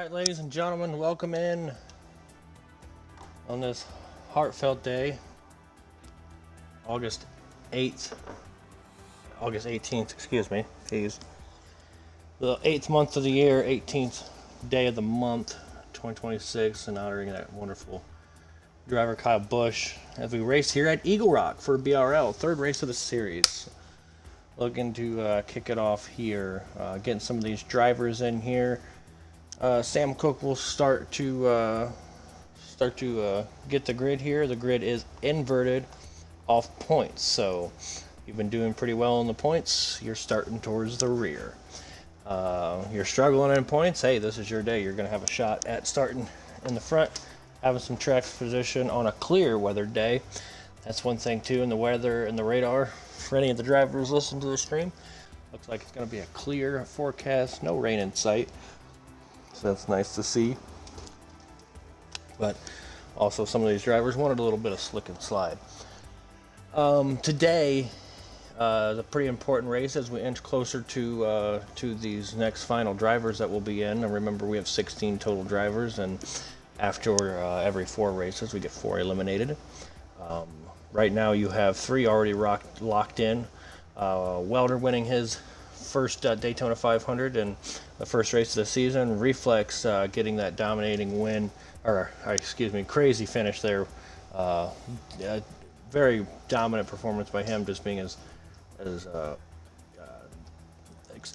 Alright, ladies and gentlemen, welcome in on this heartfelt day, August 18th, excuse me. Geez. The 8th month of the year, 18th day of the month, 2026, and honoring that wonderful driver Kyle Busch as we race here at Eagle Rock for BRL, third race of the series. Looking to kick it off here, getting some of these drivers in here. Sam Cook will start to get the grid here. The grid is inverted off points, so you've been doing pretty well on the points. You're starting towards the rear. You're struggling in points. Hey, this is your day. You're going to have a shot at starting in the front, having some track position on a clear weather day. That's one thing too in the weather and the radar. For any of the drivers listening to the stream, looks like it's going to be a clear forecast, no rain in sight. So that's nice to see. But also some of these drivers wanted a little bit of slick and slide. Today is a pretty important race as we inch closer to these next final drivers that will be in. And remember, we have 16 total drivers, and after every 4 races, we get 4 eliminated. Right now, you have 3 already locked in. Welder winning his first Daytona 500 and the first race of the season. Reflex getting that dominating win, crazy finish there. Very dominant performance by him, just being as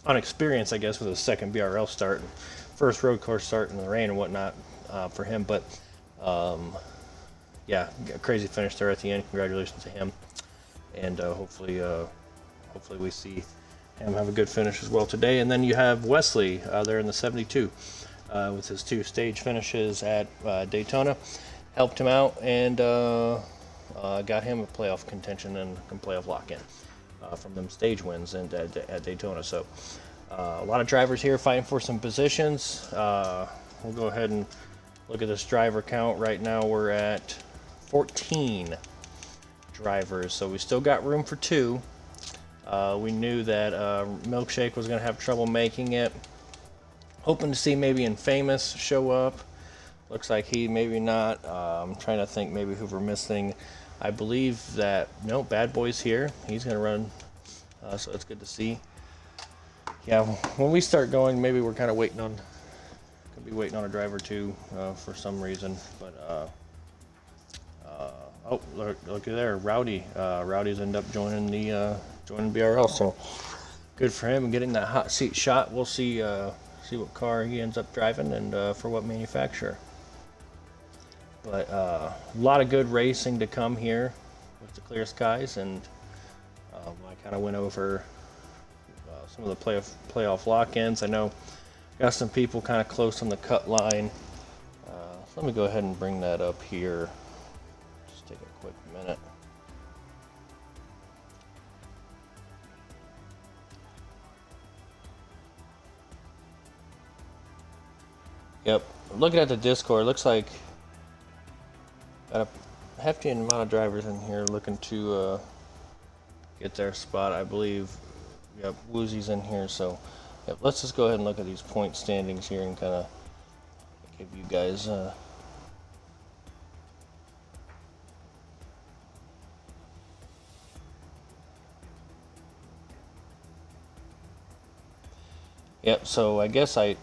unexperienced, I guess, with his second BRL start, and first road course start in the rain and whatnot for him. But yeah, a crazy finish there at the end. Congratulations to him, and hopefully we see him have a good finish as well today. And then you have Wesley there in the 72 with his 2 stage finishes at Daytona. Helped him out and got him a playoff contention and a playoff lock-in from them stage wins and at Daytona. So a lot of drivers here fighting for some positions. We'll go ahead and look at this driver count. Right now we're at 14 drivers, so we still got room for 2. We knew that Milkshake was going to have trouble making it. Hoping to see maybe Infamous show up. Looks like he maybe not. I'm trying to think maybe who we're missing. I believe that, no, Bad Boy's here. He's going to run, so it's good to see. Yeah, when we start going, maybe we're kind of waiting on a driver too for some reason. But oh, look at there, Rowdy. Rowdy's end up joining BRL, so good for him and getting that hot seat shot. We'll see what car he ends up driving and for what manufacturer. But a lot of good racing to come here with the clear skies, and I kind of went over some of the playoff lock-ins. I know got some people kind of close on the cut line. So let me go ahead and bring that up here. Just take a quick minute. Yep, looking at the Discord, looks like got a hefty amount of drivers in here looking to get their spot. I believe, yep, Woozy's in here, so yep, let's just go ahead and look at these point standings here and kind of give you guys yep, so I guess I'd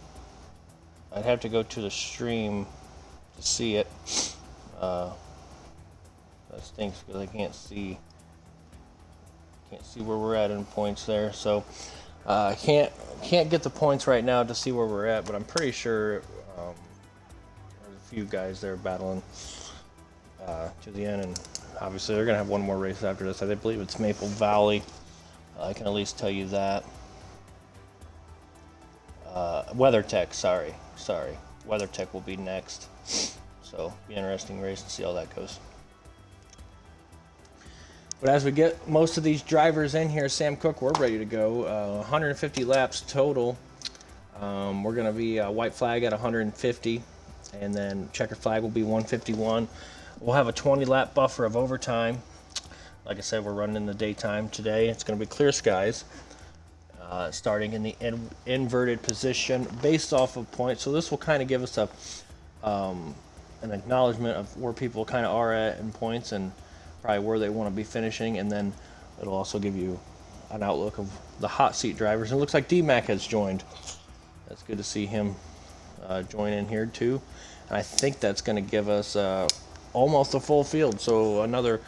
have to go to the stream to see it. That stinks because I can't see where we're at in points there. So I can't get the points right now to see where we're at, but I'm pretty sure there's a few guys there battling to the end, and obviously they're gonna have one more race after this. I believe it's Maple Valley. I can at least tell you that. WeatherTech, sorry. WeatherTech will be next. So, be an interesting race to see how that goes. But as we get most of these drivers in here, Sam Cook, we're ready to go. 150 laps total. We're going to be white flag at 150, and then checkered flag will be 151. We'll have a 20-lap buffer of overtime. Like I said, we're running in the daytime today. It's going to be clear skies. starting in the inverted position based off of points. So this will kind of give us an acknowledgement of where people kind of are at in points and probably where they want to be finishing, and then it'll also give you an outlook of the hot seat drivers. And it looks like D-Mac has joined. That's good to see him join in here too. And I think that's going to give us almost a full field. So another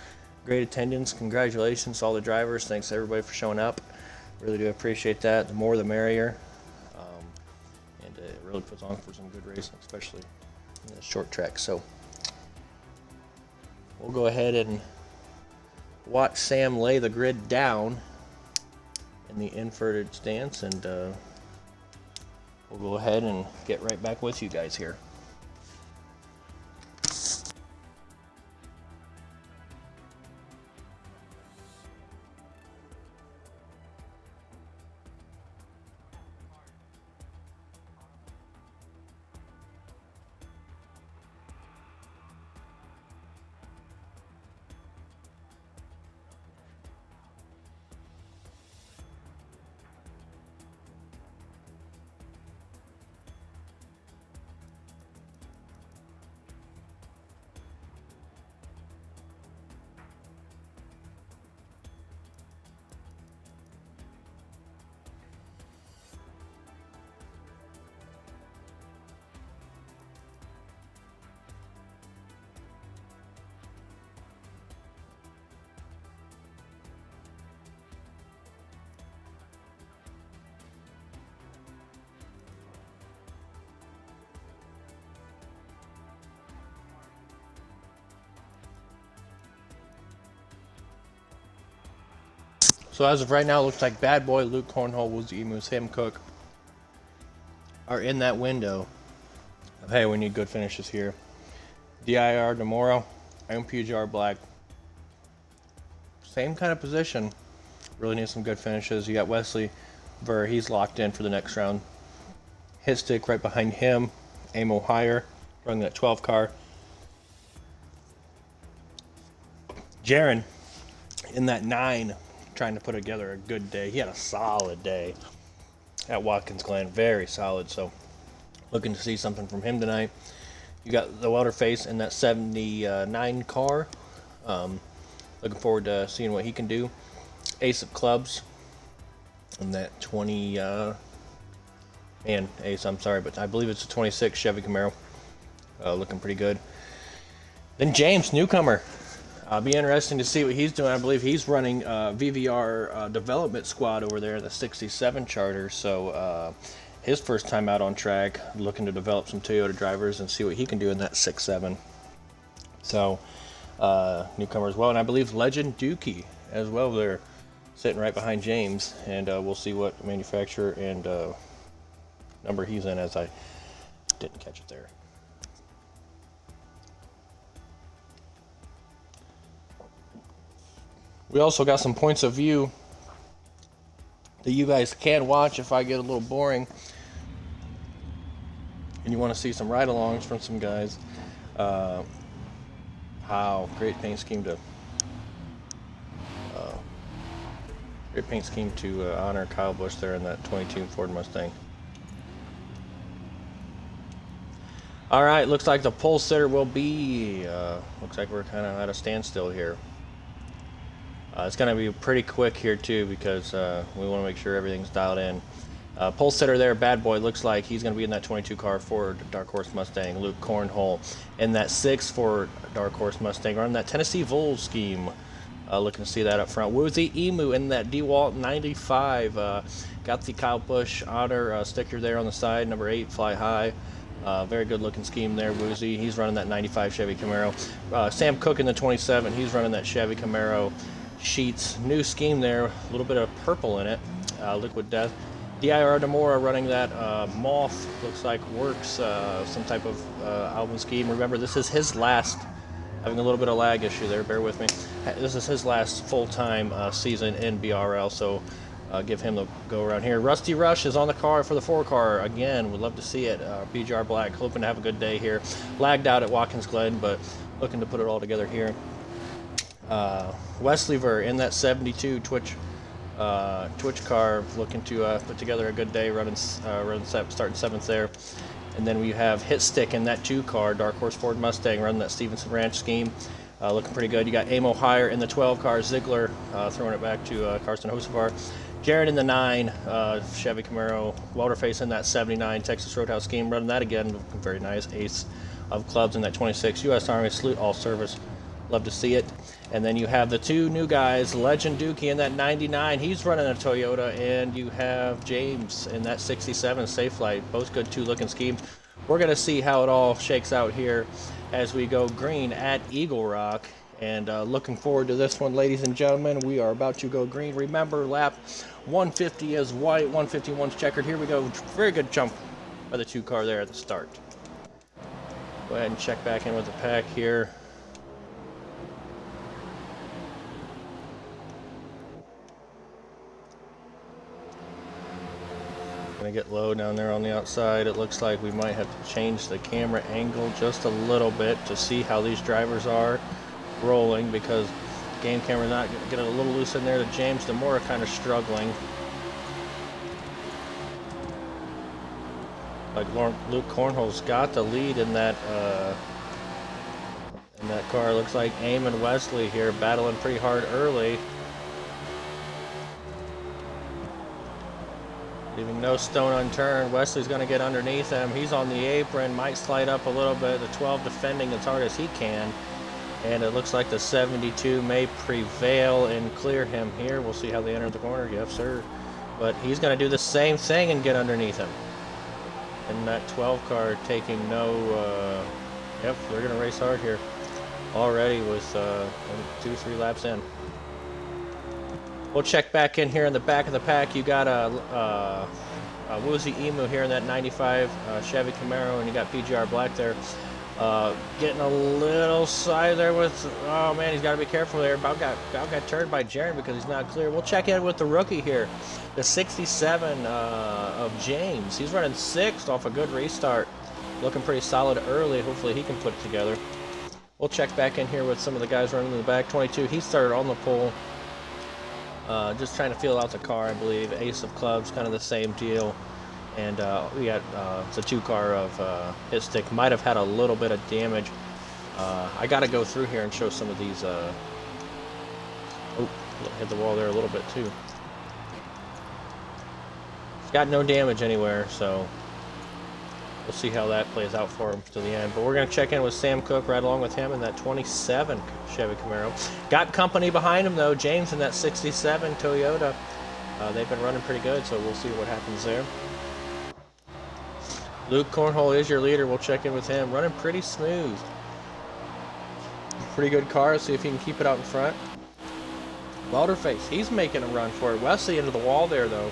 great attendance. Congratulations to all the drivers. Thanks everybody for showing up. Really do appreciate that. The more the merrier. And it really puts on for some good racing, especially in the short track. So we'll go ahead and watch Sam lay the grid down in the inverted stance, and we'll go ahead and get right back with you guys here. So as of right now, it looks like Bad Boy, Luke Cornhole, Woozy Emu, Sam Cook are in that window of, hey, we need good finishes here. DIR Demoro, MPGR Black, same kind of position. Really need some good finishes. You got Wesley Ver, he's locked in for the next round. Hit Stick right behind him. Amo Higher, running that 12 car. Jaron in that 9, trying to put together a good day. He had a solid day at Watkins Glen, very solid. So looking to see something from him tonight. You got the Welter Face in that 79 car. Looking forward to seeing what he can do. Ace of Clubs in that 20 Ace, I'm sorry, but I believe it's a 26 Chevy Camaro. Looking pretty good. Then James, newcomer. Be interesting to see what he's doing. I believe he's running VVR development squad over there in the 67 charter. So his first time out on track, looking to develop some Toyota drivers and see what he can do in that 6.7. So newcomer as well. And I believe Legend Dookie as well there, sitting right behind James. And we'll see what manufacturer and number he's in, as I didn't catch it there. We also got some points of view that you guys can watch if I get a little boring and you want to see some ride-alongs from some guys. How great paint scheme to honor Kyle Busch there in that 22 Ford Mustang. All right, looks like the pole sitter will be. Looks like we're kind of at a standstill here. It's going to be pretty quick here too, because we want to make sure everything's dialed in. Pole sitter there, Bad Boy, looks like he's going to be in that 22 car Ford Dark Horse Mustang. Luke Cornhole in that 6 Ford Dark Horse Mustang, running that Tennessee Vol scheme. Looking to see that up front. Woozy Emu in that DeWalt 95. Got the Kyle Busch honor sticker there on the side, number 8 Fly High. Very good looking scheme there, Woozy. He's running that 95 Chevy Camaro. Sam Cook in the 27. He's running that Chevy Camaro. Sheets, new scheme there, a little bit of purple in it, Liquid Death. DIR Demora running that Moth, looks like Works, some type of album scheme. Remember, this is his last, having a little bit of lag issue there, bear with me. This is his last full-time season in BRL, so give him the go around here. Rusty Rush is on the car for the 4 car. Again, would love to see it. BGR Black, hoping to have a good day here. Lagged out at Watkins Glen, but looking to put it all together here. Wesley Ver in that 72 Twitch Twitch car looking to put together a good day, starting 7th there. And then we have Hit Stick in that 2 car, Dark Horse Ford Mustang, running that Stevenson Ranch scheme. Looking pretty good. You got Amo Higher in the 12 car, Ziegler throwing it back to Karsten Hosevar. Jared in the 9, Chevy Camaro. Welterface in that 79 Texas Roadhouse scheme, running that again. Looking very nice. Ace of Clubs in that 26. U.S. Army, salute all service. Love to see it. And then you have the 2 new guys, Legend Dookie in that 99. He's running a Toyota. And you have James in that 67 Safe Flight. Both good 2-looking schemes. We're going to see how it all shakes out here as we go green at Eagle Rock. And looking forward to this one, ladies and gentlemen. We are about to go green. Remember, lap 150 is white, 151 is checkered. Here we go. Very good jump by the 2 car there at the start. Go ahead and check back in with the pack here. Gonna get low down there on the outside. It looks like we might have to change the camera angle just a little bit to see how these drivers are rolling, because game camera not getting a little loose in there. To James Demore kind of struggling. Like Luke Cornhole's got the lead in that car. Looks like Aim and Wesley here battling pretty hard early. Leaving no stone unturned. Wesley's going to get underneath him. He's on the apron, might slide up a little bit. The 12 defending as hard as he can. And it looks like the 72 may prevail and clear him here. We'll see how they enter the corner. Yes, sir. But he's going to do the same thing and get underneath him. And that 12 car taking no... yep, they're going to race hard here. Already with 2-3 laps in. We'll check back in here in the back of the pack. You got a Woozy Emu here in that 95 Chevy Camaro, and you got PGR Black there. Getting a little side there with, oh man, he's got to be careful there. About got turned by Jaron because he's not clear. We'll check in with the rookie here, the 67 of James. He's running 6th off a good restart. Looking pretty solid early. Hopefully he can put it together. We'll check back in here with some of the guys running in the back. 22, he started on the pole. Just trying to feel out the car, I believe. Ace of Clubs, kind of the same deal. And we got the 2 car of Hit Stick. Might have had a little bit of damage. I got to go through here and show some of these. Oh, hit the wall there a little bit too. It's got no damage anywhere, so we'll see how that plays out for him to the end. But we're going to check in with Sam Cook right along with him in that 27 Chevy Camaro. Got company behind him, though. James in that 67 Toyota. They've been running pretty good, so we'll see what happens there. Luke Cornhole is your leader. We'll check in with him. Running pretty smooth. Pretty good car. See if he can keep it out in front. Welterface, he's making a run for it. Wesley into the wall there, though.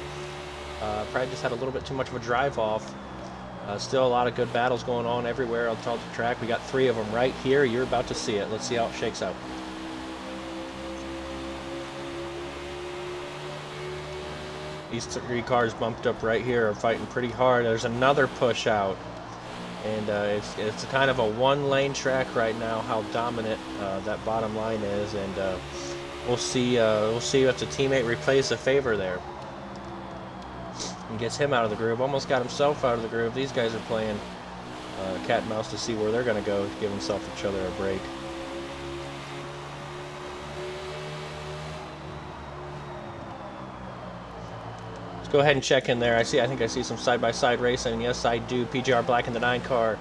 Probably just had a little bit too much of a drive off. Still a lot of good battles going on everywhere on the track. We got 3 of them right here. You're about to see it. Let's see how it shakes out. These 3 cars bumped up right here are fighting pretty hard. There's another push out. And it's kind of a 1-lane track right now, how dominant that bottom line is. And we'll see if the teammate replays a favor there. And gets him out of the groove. Almost got himself out of the groove. These guys are playing cat and mouse to see where they're going to go to give themselves each other a break. Let's go ahead and check in there. I think I see some side-by-side racing. Yes, I do. PGR Black in the 9 car.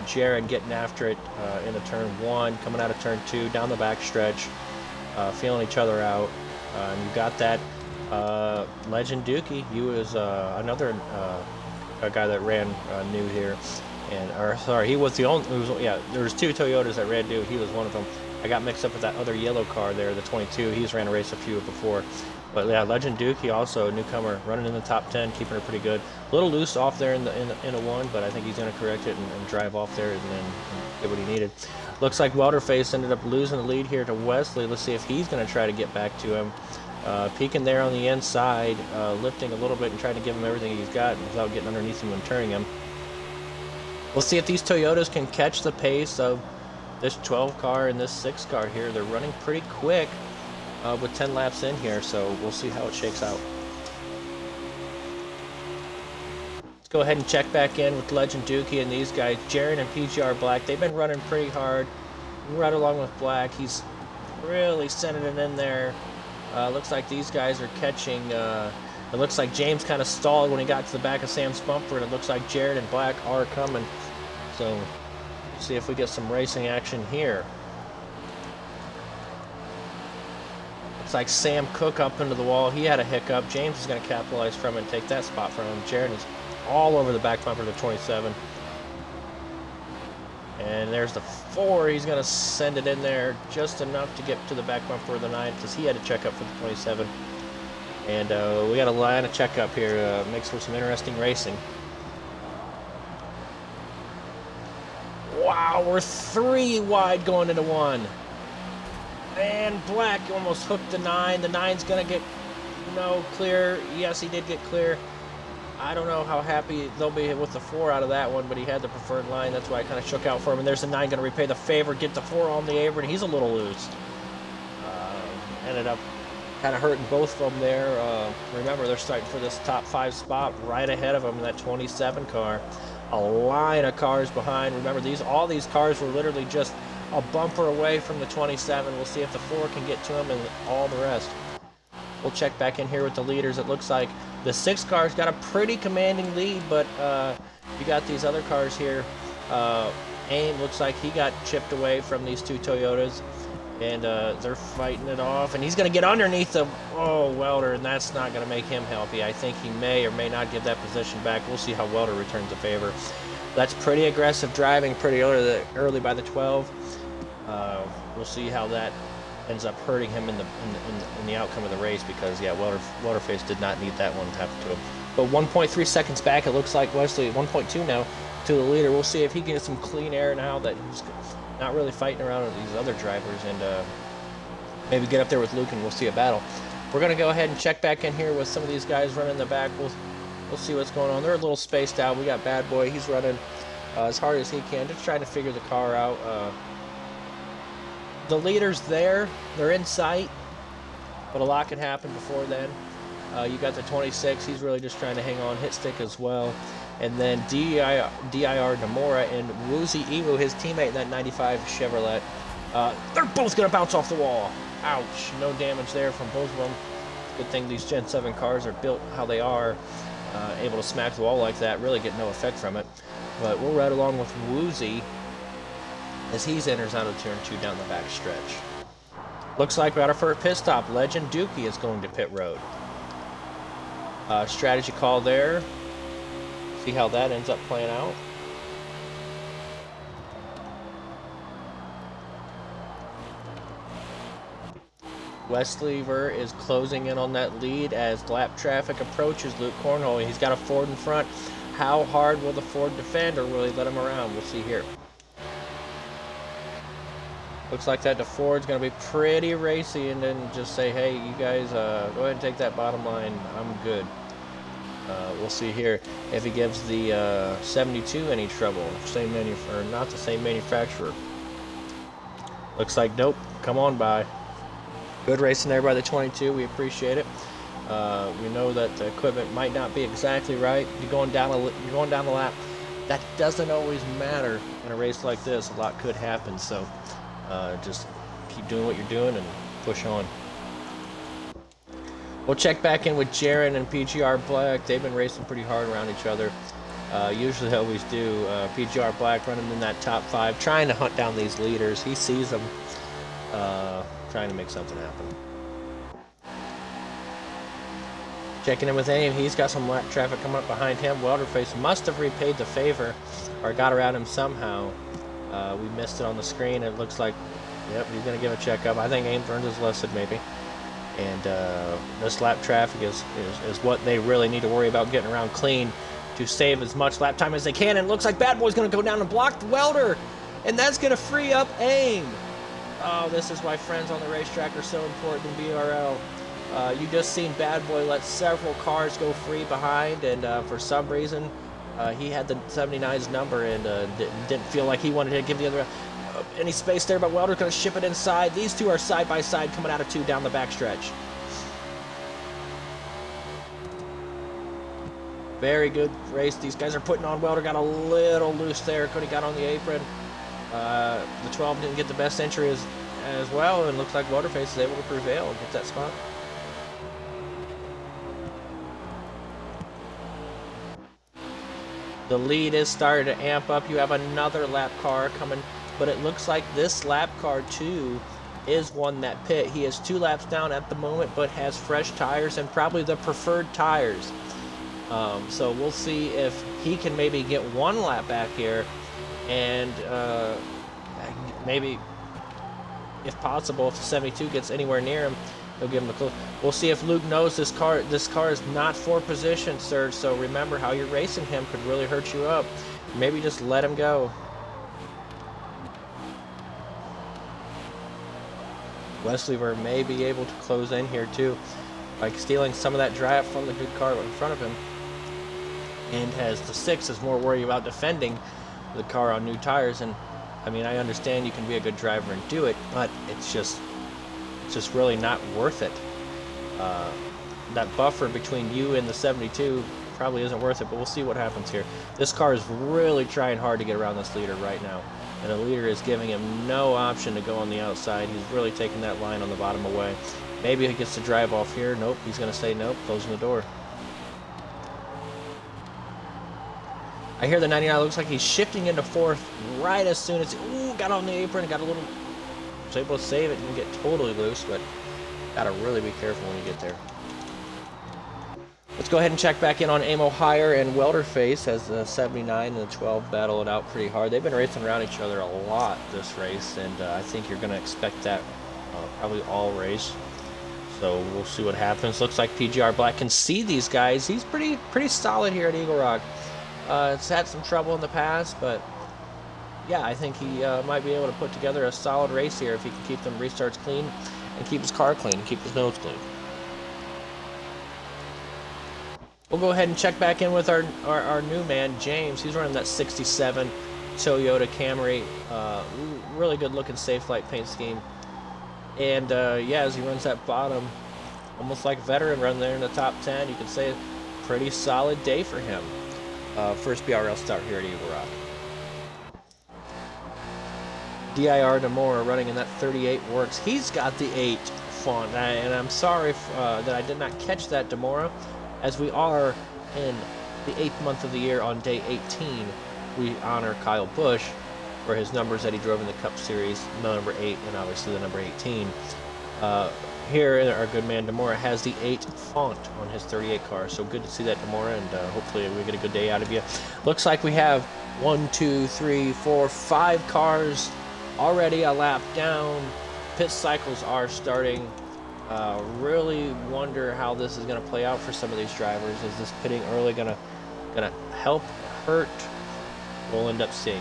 Jared getting after it into turn 1, coming out of turn 2, down the back stretch, feeling each other out. And you got that. Legend Dookie, he was another a guy that ran new here, and he was the only. There was 2 Toyotas that ran new. He was one of them. I got mixed up with that other yellow car there, the 22. He's ran a race a few before, but yeah, Legend Dookie also a newcomer, running in the top 10, keeping her pretty good. A little loose off there in a 1, but I think he's going to correct it and drive off there and then get what he needed. Looks like Welterface ended up losing the lead here to Wesley. Let's see if he's going to try to get back to him. Peeking there on the inside, lifting a little bit and trying to give him everything he's got without getting underneath him and turning him. We'll see if these Toyotas can catch the pace of this 12 car and this 6 car here. They're running pretty quick. with 10 laps in here, so we'll see how it shakes out. Let's go ahead and check back in with Legend Dookie and these guys, Jaron and PGR Black. They've been running pretty hard, right along with Black. He's really sending it in there. Looks like these guys are catching. It looks like James kind of stalled when he got to the back of Sam's bumper, and it looks like Jared and Black are coming. So, we'll see if we get some racing action here. Looks like Sam Cook up into the wall. He had a hiccup. James is going to capitalize from it and take that spot from him. Jared is all over the back bumper of the 27. And there's the 4. He's going to send it in there just enough to get to the back bumper of the 9 because he had to check up for the 27. And we got a line of checkup here. Makes for some interesting racing. Wow, we're 3 wide going into 1. And Black almost hooked the 9. The 9's going to get, clear. Yes, he did get clear. I don't know how happy they'll be with the 4 out of that one, but he had the preferred line. That's why I kind of shook out for him. And there's the 9 going to repay the favor, get the 4 on the apron. He's a little loose. Ended up kind of hurting both of them there. Remember, they're starting for this top 5 spot right ahead of them in that 27 car. A line of cars behind. Remember, all these cars were literally just a bumper away from the 27. We'll see if the 4 can get to them and all the rest. We'll check back in here with the leaders. It looks like the 6 cars got a pretty commanding lead, but you got these other cars here. AIM looks like he got chipped away from these 2 Toyotas, and they're fighting it off, and he's going to get underneath the Welder, and that's not going to make him happy. I think he may or may not give that position back. We'll see how Welder returns the favor. That's pretty aggressive driving pretty early by the 12. We'll see how that ends up hurting him in the outcome of the race because, yeah, Welterface did not need that one to happen to him. But 1.3 seconds back, it looks like Wesley, 1.2 now, to the leader. We'll see if he gets some clean air now that he's not really fighting around with these other drivers, and maybe get up there with Luke and we'll see a battle. We're going to go ahead and check back in here with some of these guys running the back. We'll see what's going on. They're a little spaced out. We got Bad Boy. He's running as hard as he can, just trying to figure the car out. The leader's there. They're in sight, but a lot can happen before then. You got the 26. He's really just trying to hang on. Hit stick as well. And then DIR Namora and Woozy Ewu, his teammate in that 95 Chevrolet. They're both going to bounce off the wall. Ouch. No damage there from both of them. Good thing these Gen 7 cars are built how they are. Able to smack the wall like that. Really get no effect from it. But we'll ride along with Woozy as he enters out of turn 2 down the back stretch. Looks like we got our first pit stop. Legend Dookie is going to pit road. Strategy call there. See how that ends up playing out. Wesley Ver is closing in on that lead as lap traffic approaches Luke Cornhole. He's got a Ford in front. How hard will the Ford defend, or will he let him around? We'll see here. Looks like that the Ford's going to be pretty racy and then just say, hey, you guys, go ahead and take that bottom line. I'm good. We'll see here if he gives the 72 any trouble. Not the same manufacturer. Looks like nope. Come on by. Good racing there by the 22. We appreciate it. We know that the equipment might not be exactly right. You're going down the lap. That doesn't always matter in a race like this. A lot could happen. So just keep doing what you're doing and push on. We'll check back in with Jaron and PGR Black. They've been racing pretty hard around each other. Usually they always do. PGR Black running in that top 5, trying to hunt down these leaders. He sees them, trying to make something happen. Checking in with AIM. He's got some lap traffic coming up behind him. Welterface must have repaid the favor or got around him somehow. We missed it on the screen. It looks like, yep, he's going to give a checkup. I think AIM learned his lesson maybe. And this lap traffic is what they really need to worry about, getting around clean to save as much lap time as they can. And it looks like Bad Boy's going to go down and block the Welder. And that's going to free up AIM. Oh, this is why friends on the racetrack are so important in BRL. You just seen Bad Boy let several cars go free behind. And for some reason, he had the 79's number and didn't feel like he wanted to give the other. any space there, but Welder's going to ship it inside. These two are side by side coming out of 2 down the backstretch. Very good race. These guys are putting on. Welder got a little loose there. Cody got on the apron. The 12 didn't get the best entry as well, and looks like Welderface is able to prevail and get that spot. The lead is starting to amp up. You have another lap car coming, but it looks like this lap car too is one that pit. He is 2 laps down at the moment, but has fresh tires and probably the preferred tires. So we'll see if he can maybe get 1 lap back here, and maybe, if possible, if the 72 gets anywhere near him, he'll give him a close. We'll see if Luke knows this car is not for position, sir. So remember, how you're racing him could really hurt you up. Maybe just let him go. Wesley may be able to close in here too, by stealing some of that drive from the good car in front of him. And as the 6 is more worried about defending the car on new tires, and I mean, I understand you can be a good driver and do it, but it's just really not worth it. That buffer between you and the 72 probably isn't worth it, but we'll see what happens here. This car is really trying hard to get around this leader right now, and the leader is giving him no option to go on the outside. He's really taking that line on the bottom away. Maybe he gets to drive off here. Nope, he's going to say nope, closing the door. I hear the 99 looks like he's shifting into 4th right as soon as got on the apron, got a little, was able to save it and get totally loose, but gotta really be careful when you get there. Let's go ahead and check back in on Amo Hire and Welderface as the 79 and the 12 battle it out pretty hard. They've been racing around each other a lot this race, and I think you're going to expect that probably all race. So we'll see what happens. Looks like PGR Black can see these guys. He's pretty solid here at Eagle Rock. It's had some trouble in the past, but yeah, I think he might be able to put together a solid race here if he can keep them restarts clean and keep his car clean and keep his nose clean. We'll go ahead and check back in with our new man, James. He's running that 67 Toyota Camry. Really good looking safe light paint scheme. And yeah, as he runs that bottom, almost like a veteran run there in the top 10, you could say a pretty solid day for him. First BRL start here at Eagle Rock. DIR Demora running in that 38 works. He's got the 8 font, and I'm sorry that I did not catch that, Demora. As we are in the 8th month of the year on day 18, we honor Kyle Busch for his numbers that he drove in the Cup Series, number 8 and obviously the number 18. Here, our good man Demora has the 8 font on his 38 car, so good to see that, Demora, and hopefully we get a good day out of you. Looks like we have 1, 2, 3, 4, 5 cars already a lap down. Pit cycles are starting. Really wonder how this is going to play out for some of these drivers. Is this pitting early gonna help, hurt? We'll end up seeing.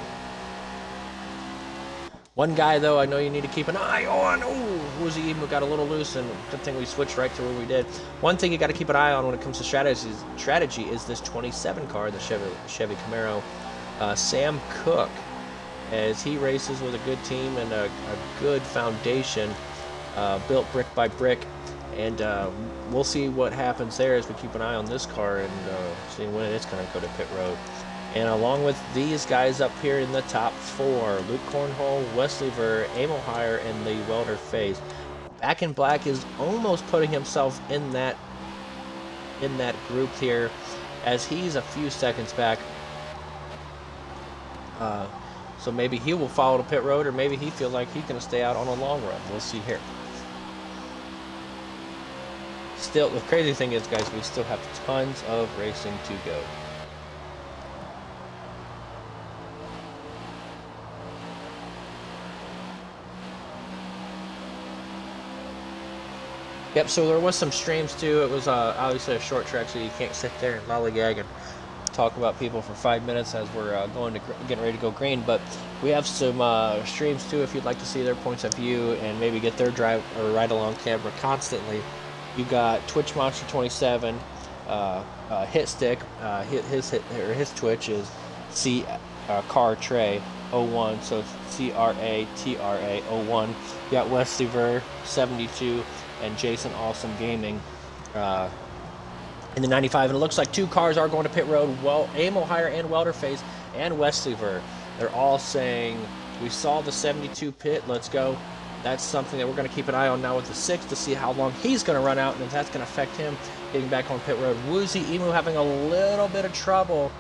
One guy, though, I know you need to keep an eye on. Oh, Woozy even got a little loose, and good thing we switched right to where we did. One thing you got to keep an eye on when it comes to strategy is this 27 car, the Chevy Camaro. Sam Cook, as he races with a good team and a good foundation, built brick by brick, and we'll see what happens there as we keep an eye on this car and see when it's going to go to pit road. And along with these guys up here in the top 4, Luke Cornhole, Wesley Ver, Amo Hire, and the Welderface. Back in Black is almost putting himself in that group here, as he's a few seconds back. So maybe he will follow the pit road, or maybe he feels like he's going to stay out on a long run. We'll see here. Still, the crazy thing is, guys, we still have tons of racing to go. Yep, so there was some streams too. It was obviously a short track, so you can't sit there and lollygag and talk about people for 5 minutes as we're getting ready to go green. But we have some streams too if you'd like to see their points of view and maybe get their drive or ride along camera constantly. You got Twitch Monster 27, Hit Stick. His Twitch is Car Trey. 01, so it's CRATRA 01. You got Wesley Ver 72 and Jason Awesome Gaming in the 95. And it looks like 2 cars are going to pit road. Well, Aim O'Hire and Welterface and Wesley Ver. They're all saying, we saw the 72 pit, let's go. That's something that we're going to keep an eye on now with the 6 to see how long he's going to run out and if that's going to affect him getting back on pit road. Woozy Emu having a little bit of trouble.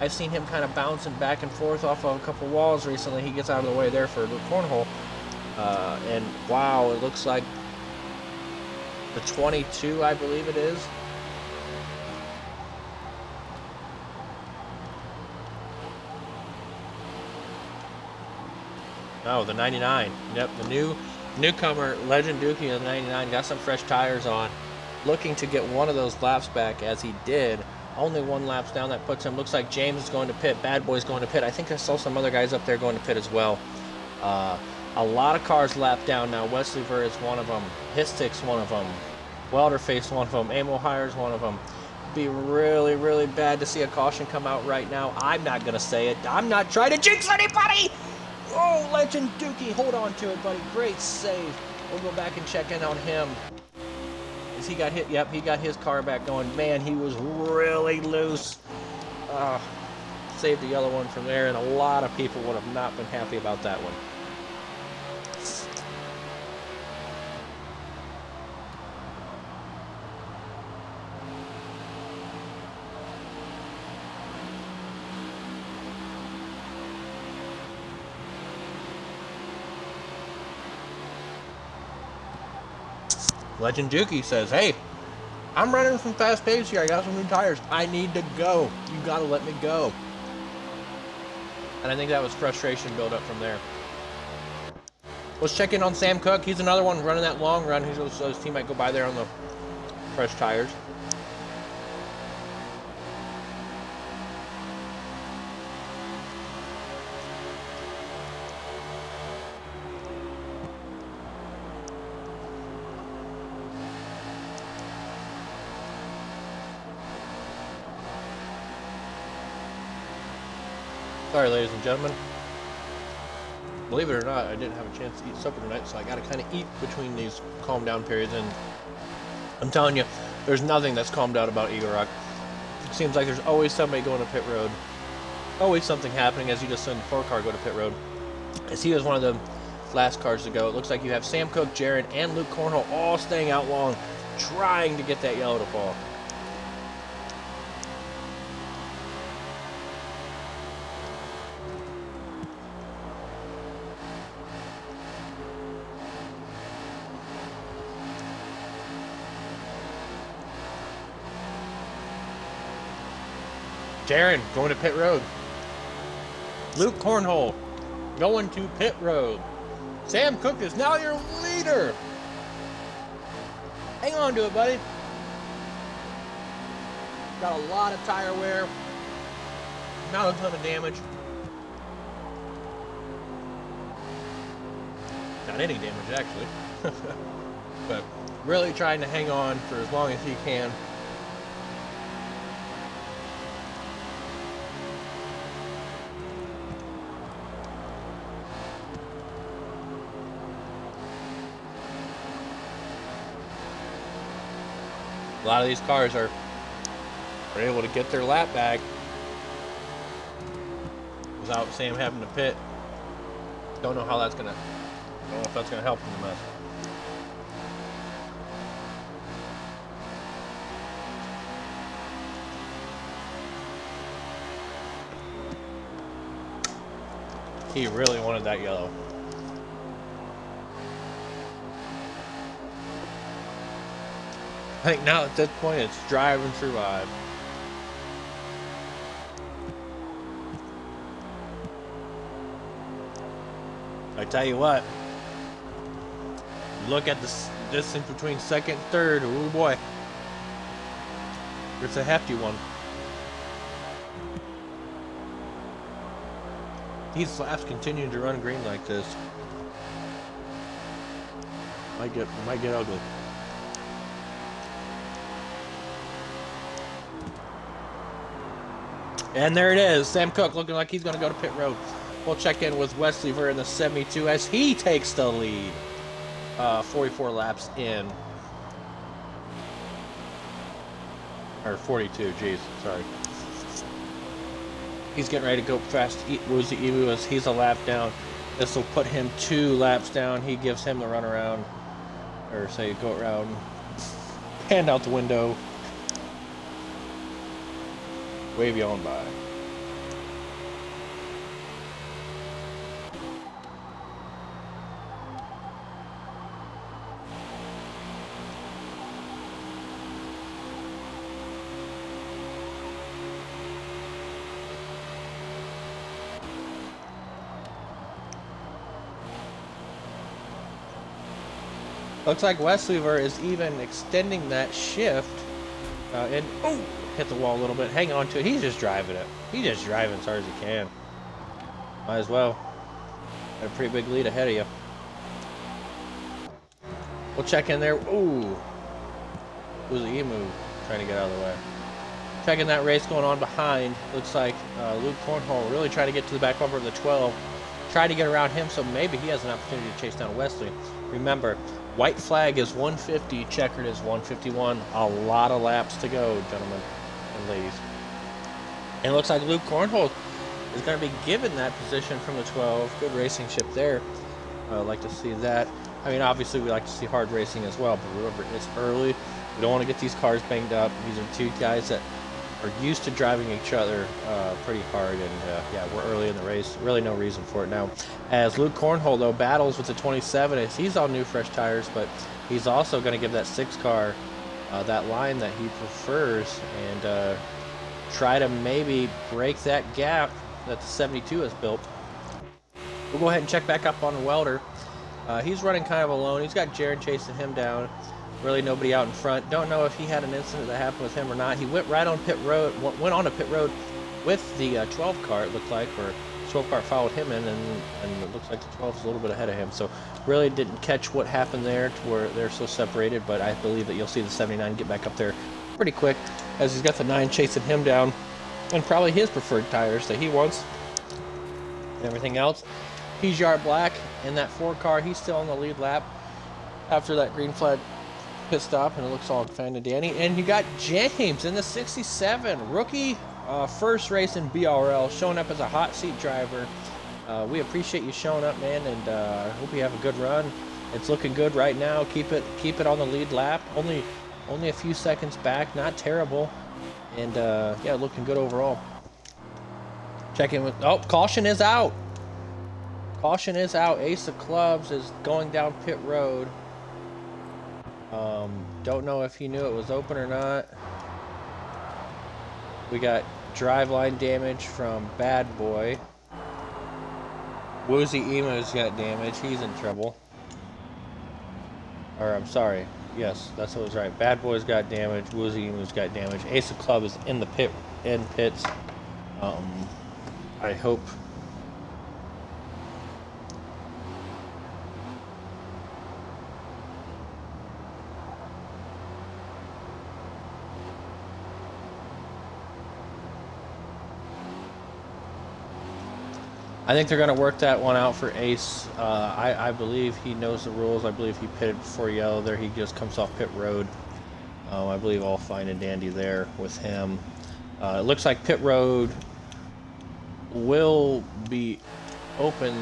I've seen him kind of bouncing back and forth off of a couple walls recently. He gets out of the way there for the cornhole. And wow, it looks like the 22, I believe it is. No, the 99. Yep, the newcomer, Legend Dookie of the 99, got some fresh tires on. Looking to get one of those laps back, as he did. Only 1 lap's down, that puts him. Looks like James is going to pit. Bad Boy's going to pit. I think I saw some other guys up there going to pit as well. A lot of cars lapped down now. Wesley Ver is one of them. Histik's one of them. Welterface one of them. Aim O'Hire's one of them. Be really, really bad to see a caution come out right now. I'm not going to say it. I'm not trying to jinx anybody. Oh, Legend Dookie, hold on to it, buddy. Great save. We'll go back and check in on him. Has he got hit? Yep, he got his car back going. Man, he was really loose. Saved the yellow one from there, and a lot of people would have not been happy about that one. Legend Dookie says, hey, I'm running some fast pace here. I got some new tires. I need to go. You got to let me go. And I think that was frustration built up from there. Let's check in on Sam Cook. He's another one running that long run. So his team might go by there on the fresh tires. Sorry, ladies and gentlemen. Believe it or not, I didn't have a chance to eat supper tonight, so I got to kind of eat between these calm down periods. And I'm telling you, there's nothing that's calmed down about Eagle Rock. It seems like there's always somebody going to pit road. Always something happening, as you just saw the 4-car go to pit road. As he was one of the last cars to go. It looks like you have Sam Cook, Jared, and Luke Cornhole all staying out long, trying to get that yellow to fall. Jaron going to pit road. Luke Cornhole going to pit road. Sam Cook is now your leader. Hang on to it, buddy. Got a lot of tire wear. Not a ton of damage. Not any damage, actually. But really trying to hang on for as long as he can. A lot of these cars are able to get their lap back without Sam having to pit. Don't know how that's gonna. Don't know if that's gonna help in the mess. He really wanted that yellow. I think now at this point it's drive and survive. I tell you what, look at this distance between second and third. Oh boy, it's a hefty one. These laps continuing to run green like this might get ugly. And there it is. Sam Cook looking like he's going to go to pit road. We'll check in with Wesley Ver in the 72 as he takes the lead. 44 laps in. Or 42, geez, sorry. He's getting ready to go past Woozy Emu as he's a lap down. This will put him 2 laps down. He gives him the run around. Or say go around. Hand out the window. Wave you on by. Looks like Westlever is even extending that shift and hit the wall a little bit. Hang on to it. He's just driving it. He's just driving as hard as he can. Might as well. Got a pretty big lead ahead of you. We'll check in there. Ooh. Who's the emu trying to get out of the way? Checking that race going on behind. Looks like Luke Cornhole really trying to get to the back bumper of the 12. Tried to get around him, so maybe he has an opportunity to chase down Wesley. Remember, white flag is 150, checkered is 151. A lot of laps to go, gentlemen and ladies. And it looks like Luke Cornhole is going to be given that position from the 12. Good racing ship there. I'd like to see that. I mean, obviously, we like to see hard racing as well, but remember, it's early. We don't want to get these cars banged up. These are 2 guys that are used to driving each other pretty hard, and yeah, we're early in the race. Really no reason for it now. As Luke Cornhole, though, battles with the 27, as he's on new fresh tires, but he's also going to give that 6 car that line that he prefers and try to maybe break that gap that the 72 has built. We'll go ahead and check back up on Welder. He's running kind of alone. He's got Jared chasing him down. Really nobody out in front. Don't know if he had an incident that happened with him or not. He went right on pit road, went on to pit road with the 12 car, it looked like, or 12 car followed him in, and it looks like the 12 is a little bit ahead of him. So really didn't catch what happened there to where they're so separated, but I believe that you'll see the 79 get back up there pretty quick as he's got the 9 chasing him down, and probably his preferred tires that he wants. And everything else, he's yard black, and that 4 car, he's still on the lead lap after that green flag pit stop, and it looks all fine and dandy. And you got James in the 67, rookie, first race in BRL, showing up as a hot seat driver. We appreciate you showing up, man, and I hope you have a good run. It's looking good right now. Keep it on the lead lap. Only a few seconds back, not terrible, and yeah, looking good overall. Check in with caution is out. Caution is out. Ace of Clubs is going down pit road. Don't know if he knew it was open or not. We got driveline damage from Bad Boy. Woozy Emu's got damage. He's in trouble. Or, I'm sorry. Yes, that's what was right. Bad Boy's got damage. Woozy Emu's got damage. Ace of Club is in the pits. I hope... I think they're going to work that one out for Ace. I believe he knows the rules. I believe he pitted before yellow there. He just comes off pit road. I believe all fine and dandy there with him. It looks like pit road will be open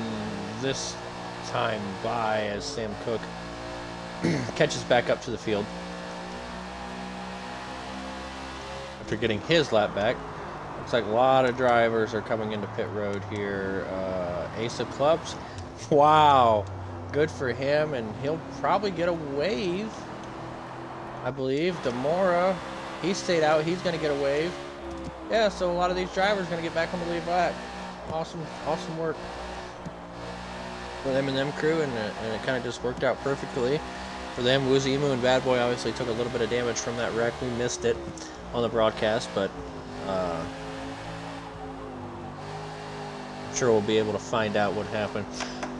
this time by as Sam Cook catches back up to the field after getting his lap back. Looks like a lot of drivers are coming into pit road here. Ace of Clubs. Wow. Good for him, and he'll probably get a wave. I believe. Demora, he stayed out. He's going to get a wave. Yeah, so a lot of these drivers are going to get back on the lead lap. Awesome work for them and them crew, and it kind of just worked out perfectly for them. Woozy Emu and Bad Boy obviously took a little bit of damage from that wreck. We missed it on the broadcast, but I'm sure we'll be able to find out what happened.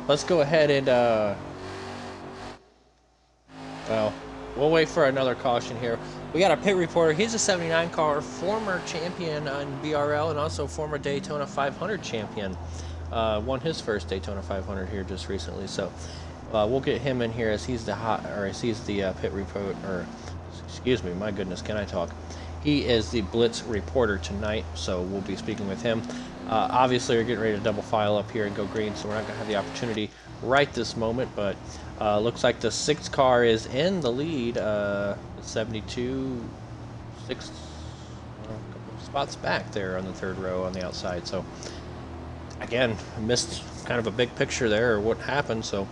Let's go ahead and well, we'll wait for another caution here. We got a pit reporter. He's a 79 car, former champion on BRL and also former Daytona 500 champion. won his first Daytona 500 here just recently. So we'll get him in here as he's the pit report, or excuse me, my goodness, can I talk? He is the Blitz reporter tonight, so we'll be speaking with him. Obviously, we're getting ready to double file up here and go green, so we're not going to have the opportunity right this moment, but looks like the 6th car is in the lead, 72, 6, a couple spots back there on the 3rd row on the outside. So, again, missed kind of a big picture there, or what happened, so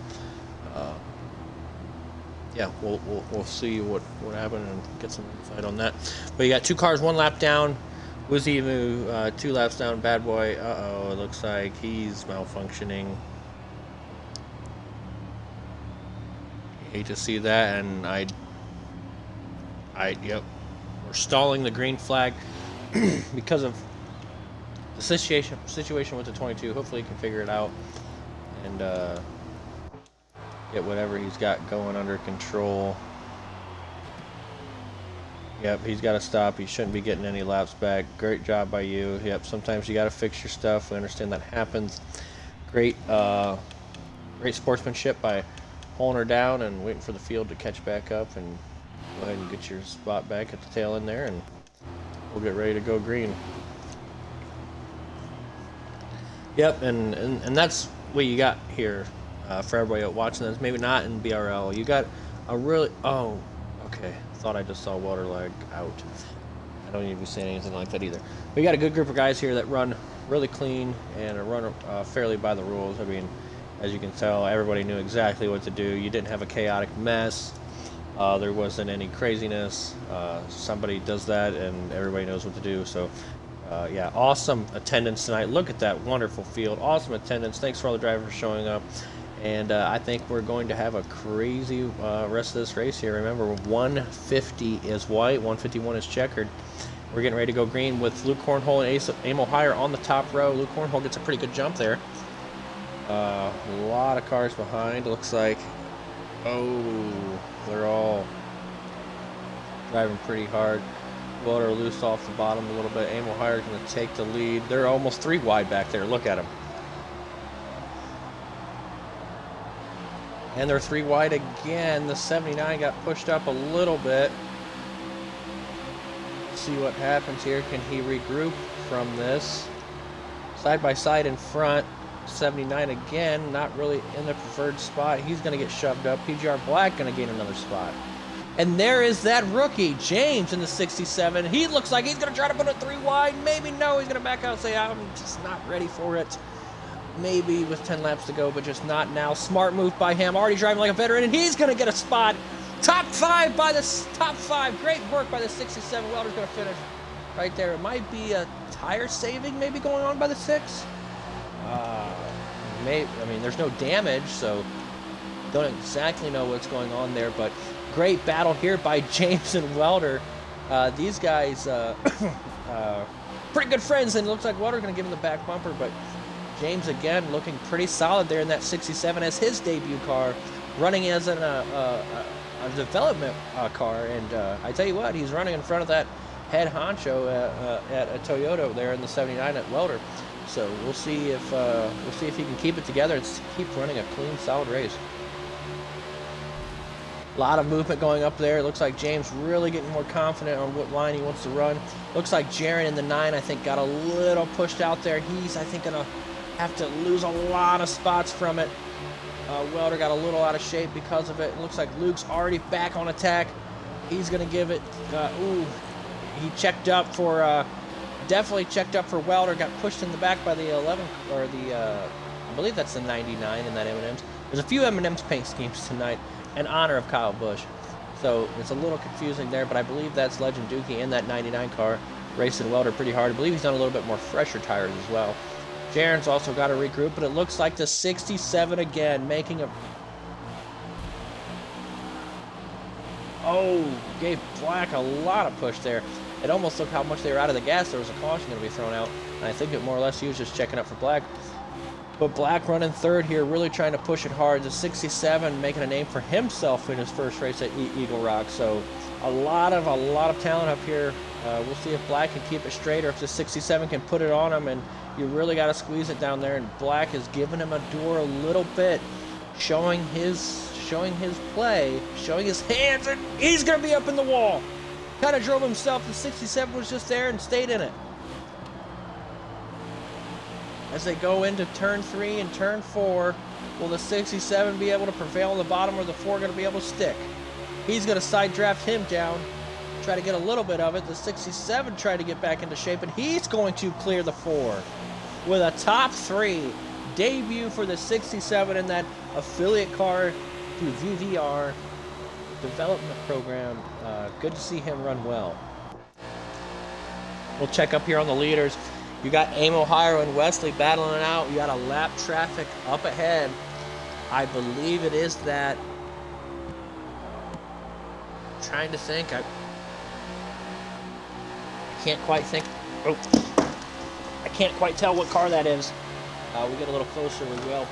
yeah, we'll see what happened and get some insight on that. But you got 2 cars, 1 lap down. Woozy Moo, 2 laps down. Bad Boy, it looks like he's malfunctioning. Hate to see that, and yep, we're stalling the green flag because of the situation with the 22. Hopefully he can figure it out and get whatever he's got going under control. Yep, he's got to stop. He shouldn't be getting any laps back. Great job by you. Yep, sometimes you got to fix your stuff. We understand that happens. Great sportsmanship by pulling her down and waiting for the field to catch back up, and go ahead and get your spot back at the tail end there, and we'll get ready to go green. Yep, and that's what you got here for everybody watching this. Maybe not in BRL. You got a really... Oh, okay. Thought I just saw water lag out. I don't need to be saying anything like that either. We got a good group of guys here that run really clean and run fairly by the rules. I mean, as you can tell, everybody knew exactly what to do. You didn't have a chaotic mess. There wasn't any craziness. Somebody does that and everybody knows what to do. So yeah, awesome attendance tonight. Look at that wonderful field. Awesome attendance. Thanks for all the drivers showing up. And I think we're going to have a crazy rest of this race here. Remember, 150 is white, 151 is checkered. We're getting ready to go green with Luke Cornhole and Amo Hire on the top row. Luke Cornhole gets a pretty good jump there. A lot of cars behind, looks like. Oh, they're all driving pretty hard. Water loose off the bottom a little bit. Amo Hire is going to take the lead. They're almost 3 wide back there. Look at them. And they're 3 wide again. The 79 got pushed up a little bit. Let's see what happens here. Can he regroup from this? Side by side in front. 79 again, not really in the preferred spot. He's going to get shoved up. PGR Black going to gain another spot. And there is that rookie, James, in the 67. He looks like he's going to try to put it 3 wide. Maybe no, he's going to back out and say, I'm just not ready for it. Maybe with 10 laps to go, but just not now. Smart move by him. Already driving like a veteran, and he's going to get a spot. Top 5 by the top 5. Great work by the 67. Welder's going to finish right there. It might be a tire saving maybe going on by the 6. I mean, there's no damage, so don't exactly know what's going on there, but great battle here by James and Welder. These guys, pretty good friends, and it looks like Welder's going to give him the back bumper, but James, again, looking pretty solid there in that 67 as his debut car, running as a development car, and I tell you what, he's running in front of that head honcho at a Toyota there in the 79 at Welder. So we'll see if he can keep it together and keep running a clean, solid race. A lot of movement going up there. It looks like James really getting more confident on what line he wants to run. Looks like Jaron in the 9, I think, got a little pushed out there. He's, I think, going to have to lose a lot of spots from it. Welder got a little out of shape because of it. It looks like Luke's already back on attack. He's going to give it, he checked up for, definitely checked up for Welder. Got pushed in the back by the 11, or the, I believe that's the 99 in that M&M's. There's a few M&M's paint schemes tonight in honor of Kyle Busch. So it's a little confusing there, but I believe that's Legend Dookie in that 99 car racing Welder pretty hard. I believe he's done a little bit more fresher tires as well. Jaron's also got to regroup, but it looks like the 67 again making a... Oh, gave Black a lot of push there. It almost looked how much they were out of the gas. There was a caution going to be thrown out. And I think that more or less he was just checking up for Black. But Black running third here, really trying to push it hard. The 67 making a name for himself in his first race at Eagle Rock. So a lot of talent up here We'll see if Black can keep it straight or if the 67 can put it on him, and you really got to squeeze it down there. And Black is giving him a door a little bit, showing his play, showing his hands, and he's going to be up in the wall. Kind of drove himself. The 67 was just there and stayed in it. As they go into turn 3 and turn 4, will the 67 be able to prevail on the bottom, or the 4 going to be able to stick? He's going to side draft him down, try to get a little bit of it. The 67 tried to get back into shape, and he's going to clear the 4 with a top 3 debut for the 67 in that affiliate car through VVR development program. Good to see him run well. We'll check up here on the leaders. You got Aim Ohio and Wesley battling it out. You got a lap traffic up ahead. I believe it is that. I'm trying to think. I can't quite think. Oh, I can't quite tell what car that is. We get a little closer, we will.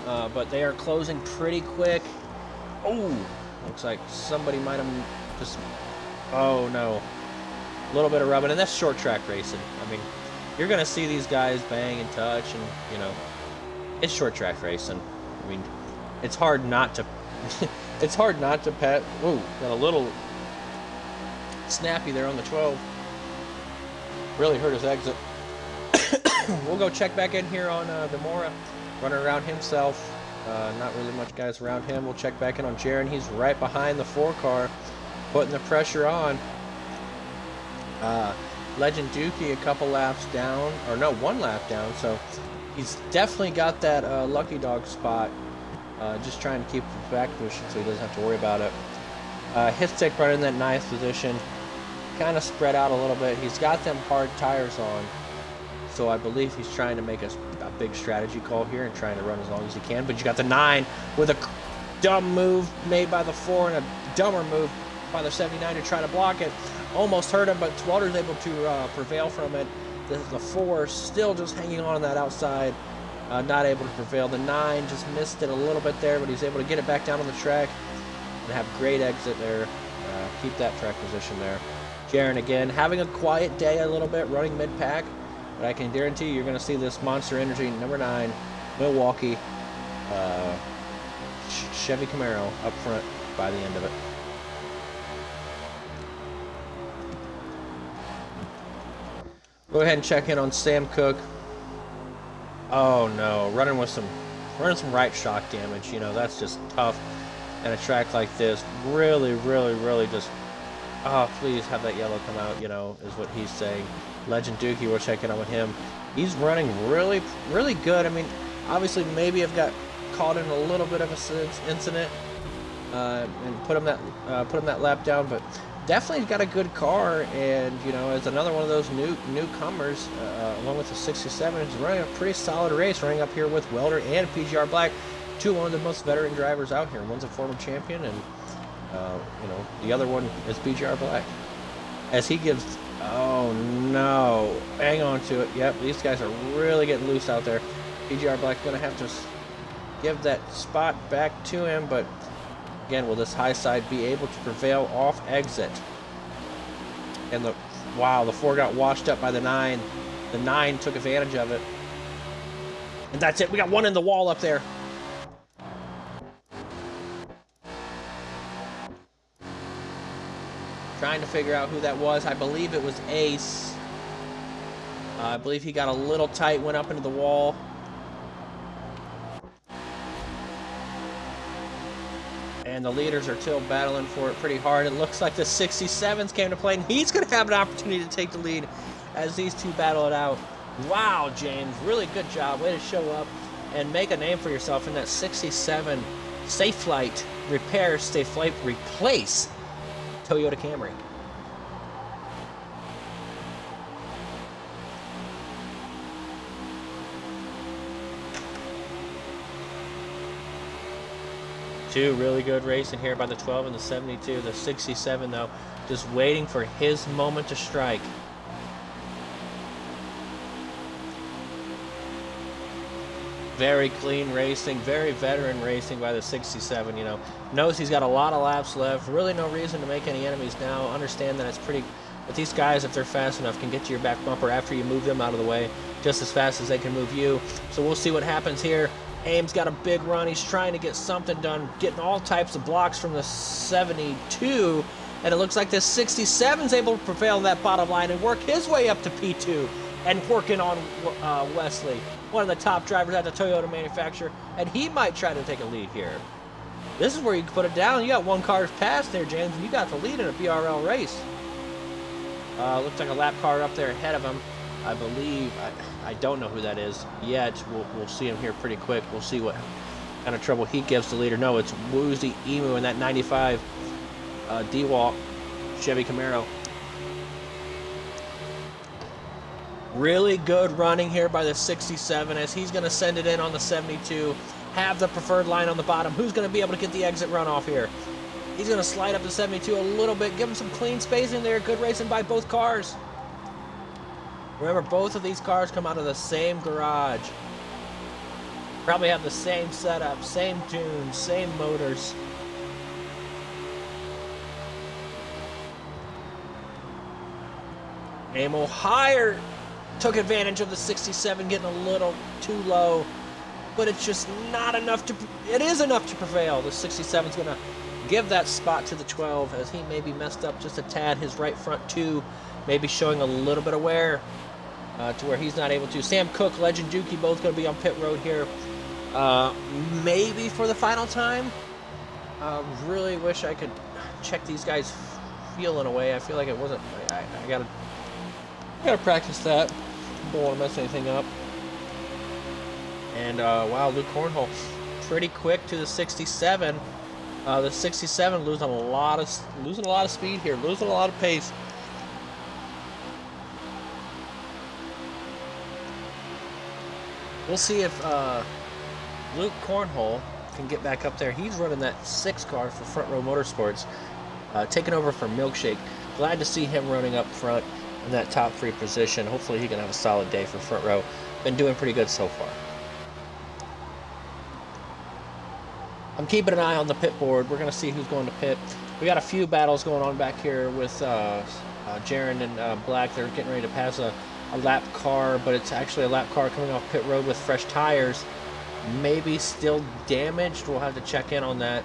But they are closing pretty quick. Oh, looks like somebody might have just. Oh no, a little bit of rubbing, and that's short track racing. I mean, you're gonna see these guys bang and touch, and you know, it's short track racing. I mean, it's hard not to. It's hard not to pet. Ooh, got a little snappy there on the 12. Really hurt his exit. We'll go check back in here on Demora, running around himself. Not really much guys around him. We'll check back in on Jaron. He's right behind the 4 car, putting the pressure on. Legend Dookie a couple laps down, or no, 1 lap down. So he's definitely got that lucky dog spot. Just trying to keep the back position so he doesn't have to worry about it. Hitstick running in that 9th position. Kind of spread out a little bit. He's got them hard tires on. So I believe he's trying to make a big strategy call here and trying to run as long as he can. But you got the 9 with a dumb move made by the 4 and a dumber move by the 79 to try to block it. Almost hurt him, but Walter's able to prevail from it. The 4 still just hanging on that outside. Not able to prevail. The 9 just missed it a little bit there, but he's able to get it back down on the track and have great exit there. Keep that track position there. Jaron again having a quiet day a little bit, running mid-pack. But I can guarantee you're going to see this Monster Energy number 9 Milwaukee Chevy Camaro up front by the end of it. Go ahead and check in on Sam Cook. Oh no, running some right shock damage. You know, that's just tough. And a track like this, really just, oh, please have that yellow come out, you know, is what he's saying. Legend Dookie, we're checking in with him. He's running really good. I mean, obviously maybe I've got caught in a little bit of a incident and put him that lap down, but definitely got a good car. And you know, as another one of those newcomers, along with the 67, he's running a pretty solid race, running up here with Welder and PGR Black, one of the most veteran drivers out here. One's a former champion, and you know, the other one is PGR Black. As he gives, oh no, hang on to it. Yep, these guys are really getting loose out there. PGR Black's gonna have to give that spot back to him, but again, will this high side be able to prevail off exit? And the 4 got washed up by the 9. The 9 took advantage of it, and that's it. We got one in the wall up there. Trying to figure out who that was. I believe it was Ace. I believe he got a little tight, went up into the wall. And the leaders are still battling for it pretty hard. It looks like the 67s came to play, and he's going to have an opportunity to take the lead as these two battle it out. Wow, James, really good job. Way to show up and make a name for yourself in that 67 Safe Flight Repair, Safe Flight Replace Toyota Camry. Two really good racing here by the 12 and the 72. The 67, though, just waiting for his moment to strike. Very clean racing, very veteran racing by the 67, you know. Knows he's got a lot of laps left. Really no reason to make any enemies now. Understand that it's But these guys, if they're fast enough, can get to your back bumper after you move them out of the way just as fast as they can move you. So we'll see what happens here. Ames got a big run. He's trying to get something done, getting all types of blocks from the 72. And it looks like the 67 is able to prevail on that bottom line and work his way up to P2 and working on Wesley, one of the top drivers at the Toyota manufacturer. And he might try to take a lead here. This is where you can put it down. You got one car's pass there, James, and you got the lead in a BRL race. Looks like a lap car up there ahead of him. I believe, I don't know who that is yet. We'll see him here pretty quick. We'll see what kind of trouble he gives the leader. No, it's Woozy Emu in that 95 D-Walk Chevy Camaro. Really good running here by the 67 as he's going to send it in on the 72. Have the preferred line on the bottom. Who's going to be able to get the exit runoff here? He's going to slide up to 72 a little bit, give him some clean spacing there. Good racing by both cars. Remember, both of these cars come out of the same garage. Probably have the same setup, same tunes, same motors. Amo higher took advantage of the 67 getting a little too low, but it's just not enough to, it is enough to prevail. The 67 is going to give that spot to the 12 as he maybe messed up just a tad. His right front two maybe showing a little bit of wear to where he's not able to. Sam Cook, Legend Dookie, both going to be on pit road here. Maybe for the final time. Really wish I could check these guys' feel in a way. I feel like it wasn't. I gotta practice that. Don't want to mess anything up. And wow, Luke Cornhole, pretty quick to the 67. The 67 losing a lot of speed here, losing a lot of pace. We'll see if Luke Cornhole can get back up there. He's running that 6 car for Front Row Motorsports, taking over for Milkshake. Glad to see him running up front in that top 3 position. Hopefully he can have a solid day for Front Row. Been doing pretty good so far. I'm keeping an eye on the pit board. We're going to see who's going to pit. We got a few battles going on back here with Jaron and Black. They're getting ready to pass a lap car, but it's actually a lap car coming off pit road with fresh tires. Maybe still damaged. We'll have to check in on that.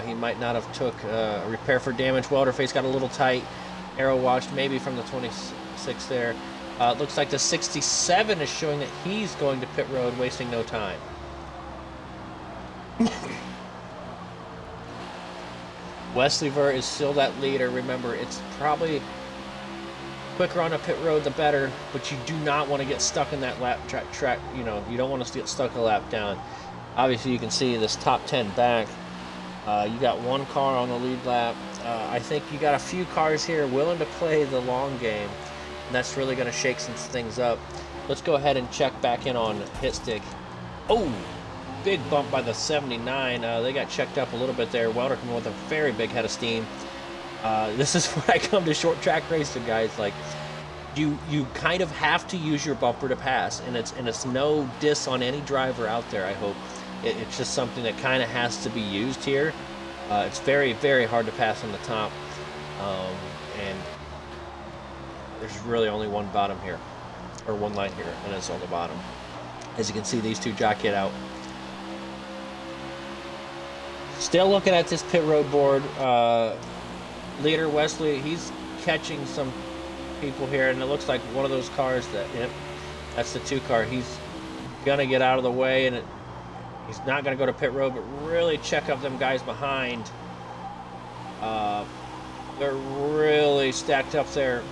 He might not have took a repair for damage. Welder face got a little tight. Arrow washed maybe from the 26 there. It looks like the 67 is showing that he's going to pit road, wasting no time. Wesley Ver is still that leader. Remember, it's probably quicker on a pit road the better, but you do not want to get stuck in that lap track. You know, you don't want to get stuck a lap down. Obviously, you can see this top 10 back. You got one car on the lead lap. I think you got a few cars here willing to play the long game, and that's really going to shake some things up. Let's go ahead and check back in on hit stick. Oh, big bump by the 79. They got checked up a little bit there. Welder coming with a very big head of steam. This is where I come to short track racing, guys. Like, you kind of have to use your bumper to pass, and it's no diss on any driver out there. I hope it's just something that kind of has to be used here. It's very, very hard to pass on the top, and there's really only one bottom here, or one line here, and it's on the bottom. As you can see, these two jockey it out. Still looking at this pit road board. Leader Wesley, he's catching some people here, and it looks like one of those cars that, yep, that's the 2 car. He's gonna get out of the way, and he's not gonna go to pit road, but really check up them guys behind. They're really stacked up there.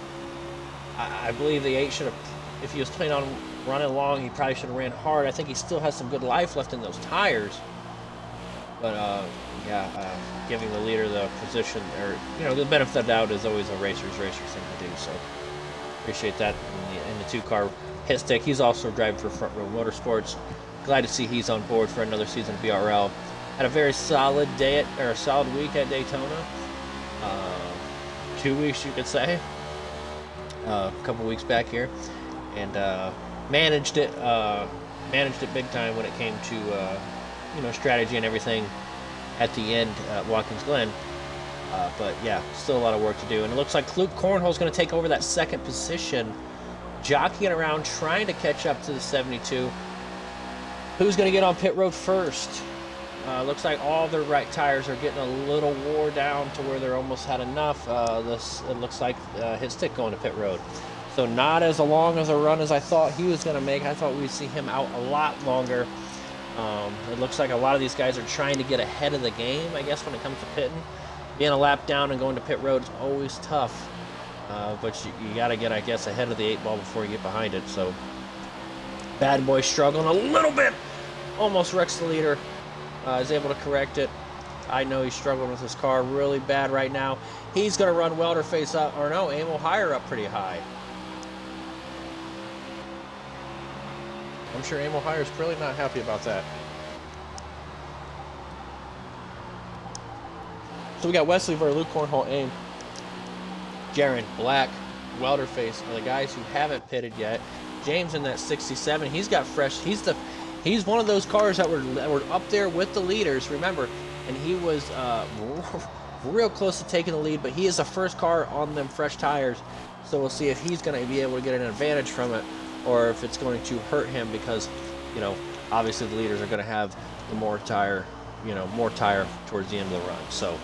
I believe the 8 should have, if he was planning on running long, he probably should have ran hard. I think he still has some good life left in those tires. But yeah, giving the leader the position, or the benefit of the doubt is always a racer's thing to do. So appreciate that. In the 2 car hit stick, he's also driving for Front Row Motorsports. Glad to see he's on board for another season of BRL. Had a very solid day or a solid week at Daytona. 2 weeks, you could say. A couple weeks back here, and managed it big time when it came to strategy and everything at the end at Watkins Glen. But yeah, still a lot of work to do. And it looks like Luke Cornhole's going to take over that second position, jockeying around, trying to catch up to the 72. Who's going to get on pit road first? Looks like all their right tires are getting a little wore down to where they're almost had enough. It looks like his stick going to pit road. So not as long as a run as I thought he was going to make. I thought we'd see him out a lot longer. It looks like a lot of these guys are trying to get ahead of the game, I guess, when it comes to pitting. Being a lap down and going to pit road is always tough. But you got to get, I guess, ahead of the 8 ball before you get behind it. So Bad Boy struggling a little bit. Almost wrecks the leader. Is able to correct it. I know he's struggling with his car really bad right now. He's going to run Welder face up, or no, Emil Higher up pretty high. I'm sure Emil Higher's really not happy about that. So we got Wesley Ver, Luke Cornhole, Aim, Jaron, Black, Welder face are the guys who haven't pitted yet. James in that 67, he's got fresh. He's one of those cars that were up there with the leaders, remember, and he was real close to taking the lead, but he is the first car on them fresh tires, so we'll see if he's going to be able to get an advantage from it, or if it's going to hurt him because, you know, obviously the leaders are going to have the more tire towards the end of the run. So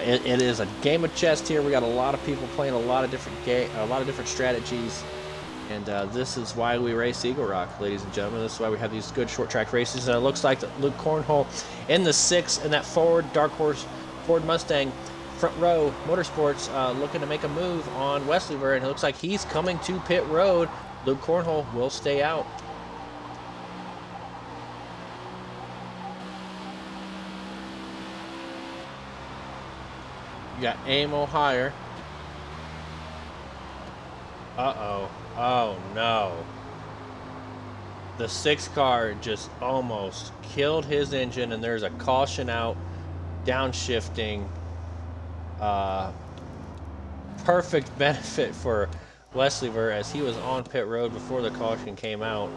it is a game of chess here. We got a lot of people playing a lot of different strategies. And this is why we race Eagle Rock, ladies and gentlemen. This is why we have these good short track races. And it looks like that Luke Cornhole in the 6 in that forward Dark Horse Ford Mustang front row Motorsports looking to make a move on Wesley Ver. And it looks like he's coming to pit road. Luke Cornhole will stay out. You got Aim O'Hire. Uh-oh. Oh, no. The 6 car just almost killed his engine, and there's a caution out, downshifting. Perfect benefit for Wesley Ver as he was on pit road before the caution came out.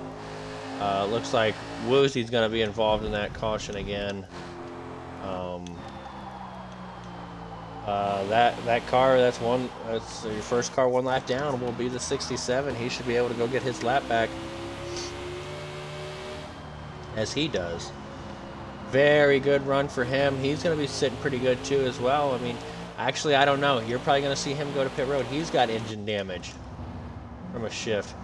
Looks like Woozy's going to be involved in that caution again. That car, that's your first car 1 lap down, will be the 67. He should be able to go get his lap back, as he does. Very good run for him. He's going to be sitting pretty good too as well. I mean, actually, I don't know. You're probably going to see him go to pit road. He's got engine damage from a shift.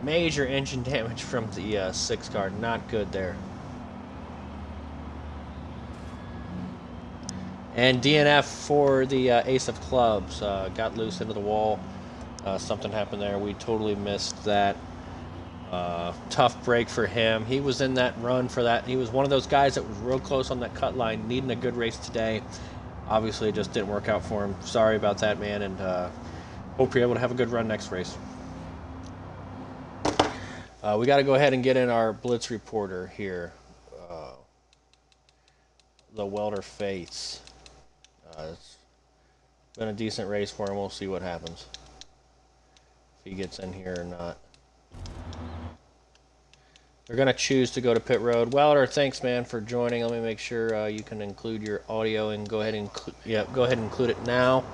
Major engine damage from the 6 car. Not good there. And DNF for the Ace of Clubs. Got loose into the wall. Something happened there. We totally missed that. Tough break for him. He was in that run for that. He was one of those guys that was real close on that cut line, needing a good race today. Obviously, it just didn't work out for him. Sorry about that, man, and hope you're able to have a good run next race. We got to go ahead and get in our Blitz reporter here. The welder face. It's been a decent race for him. We'll see what happens. If he gets in here or not. They're going to choose to go to pit road. Welder, thanks, man, for joining. Let me make sure you can include your audio and go ahead and go ahead and include it now.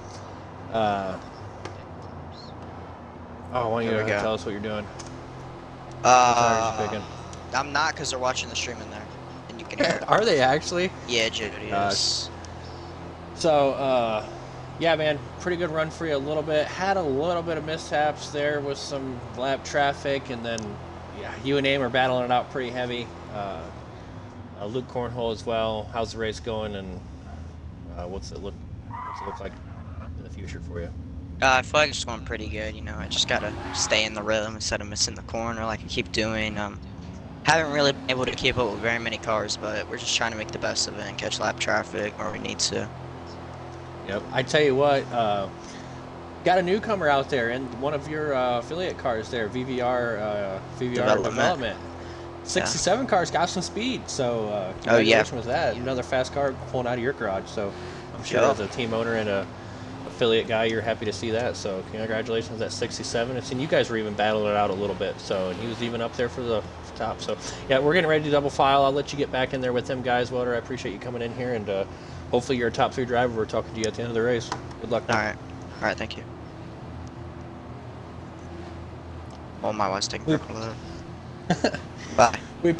I want you to tell us what you're doing. I'm not, because they're watching the stream in there, and you can hear it. Are they actually? Yeah, Jody is. So, yeah, man, pretty good run for you a little bit. Had a little bit of mishaps there with some lap traffic, and then, yeah, you and Aim are battling it out pretty heavy. Luke Cornhole as well. How's the race going, and what's it look like in the future for you? I feel like it's going pretty good. You know, I just gotta stay in the rhythm instead of missing the corner like I keep doing. Haven't really been able to keep up with very many cars, but we're just trying to make the best of it and catch lap traffic where we need to. Yep. I tell you what, got a newcomer out there in one of your affiliate cars there, VVR Development. 67 cars got some speed, so congratulations with that. Another fast car pulling out of your garage, so I'm sure as a team owner and a affiliate guy, you're happy to see that. So congratulations at 67. And you guys were even battling it out a little bit. So, and he was even up there for the top. So, yeah, we're getting ready to double file. I'll let you get back in there with them guys, Welder. I appreciate you coming in here, and hopefully you're a top 3 driver. We're talking to you at the end of the race. Good luck, man. All right, thank you. Oh, my wife's taking purple. Bye. We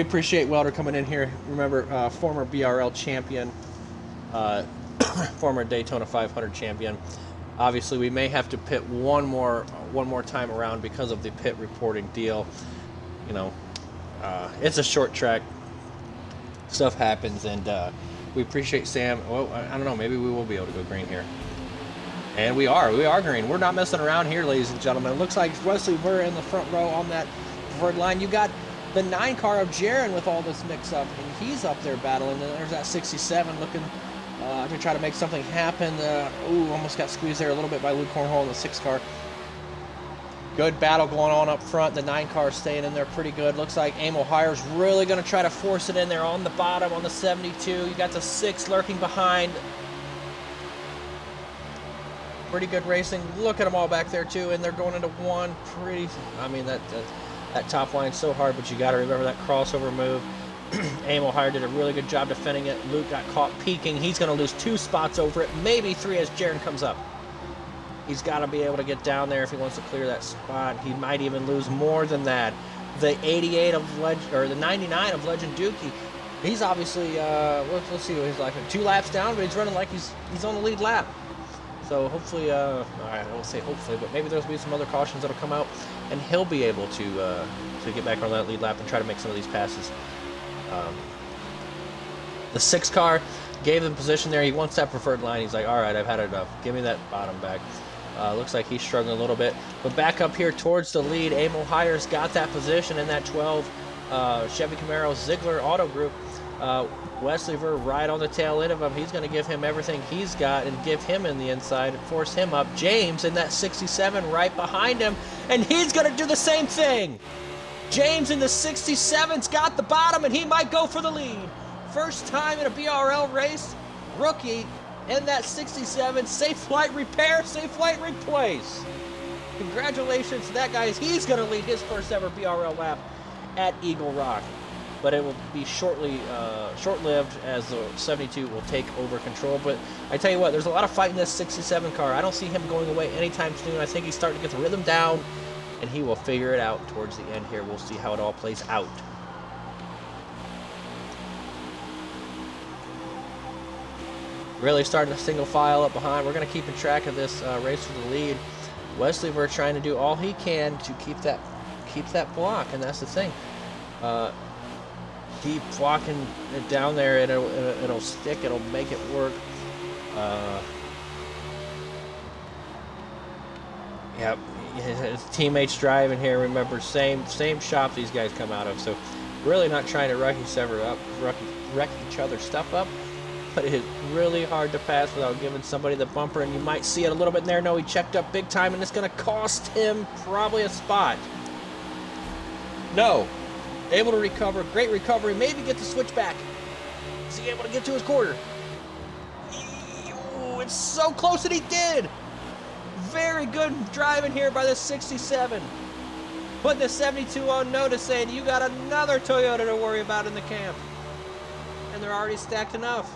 appreciate Welder coming in here. Remember, former BRL champion, former Daytona 500 champion. Obviously, we may have to pit one more time around because of the pit reporting deal. You know, it's a short track. Stuff happens, and we appreciate Sam. Well, I don't know. Maybe we will be able to go green here. And we are green. We're not messing around here, ladies and gentlemen. It looks like, Wesley, we're in the front row on that preferred line. You got the 9 car of Jaron with all this mix-up, and he's up there battling. And there's that 67 looking to try to make something happen. Almost got squeezed there a little bit by Luke Cornhole in the 6 car. Good battle going on up front. The 9 car staying in there pretty good. Looks like Emil Hire's really going to try to force it in there on the bottom on the 72. You got the 6 lurking behind. Pretty good racing. Look at them all back there too, and they're going into 1 pretty. I mean, that top line's so hard, but you got to remember that crossover move. Emil Hire did a really good job defending it. Luke got caught peeking. He's going to lose 2 spots over it, maybe 3 as Jaron comes up. He's got to be able to get down there if he wants to clear that spot. He might even lose more than that. The 88 of Legend, or the 99 of Legend Dookie. He's obviously let's see what he's like. 2 laps down, but he's running like he's on the lead lap. So hopefully, I won't say hopefully, but maybe there'll be some other cautions that'll come out, and he'll be able to get back on that lead lap and try to make some of these passes. The 6 car gave him position there. He wants that preferred line. He's like, all right, I've had enough. Give me that bottom back. Looks like he's struggling a little bit. But back up here towards the lead, Emil Hire's got that position in that 12 Chevy Camaro Ziegler Auto Group. Wesley Ver right on the tail end of him. He's going to give him everything he's got and give him in the inside and force him up. James in that 67 right behind him, and he's going to do the same thing. James in the 67's got the bottom, and he might go for the lead. First time in a BRL race, rookie in that 67. Safe flight repair, safe flight replace. Congratulations to that guy. He's going to lead his first ever BRL lap at Eagle Rock. But it will be short-lived as the 72 will take over control. But I tell you what, there's a lot of fight in this 67 car. I don't see him going away anytime soon. I think he's starting to get the rhythm down, and he will figure it out towards the end here. We'll see how it all plays out. Really starting to single file up behind. We're going to keep in track of this race for the lead. Wesley, we're trying to do all he can to keep that block, and that's the thing. Keep walking it down there, and it'll stick. It'll make it work. Yep, his teammates driving here. Remember, same shop these guys come out of. So, really not trying to wreck each other's stuff up. But it's really hard to pass without giving somebody the bumper, and you might see it a little bit in there. No, he checked up big time, and it's going to cost him probably a spot. No. Able to recover. Great recovery. Maybe get the switch back. Is he able to get to his quarter? Ooh, it's so close that he did. Very good driving here by the 67. Putting the 72 on notice, saying you got another Toyota to worry about in the camp. And they're already stacked enough.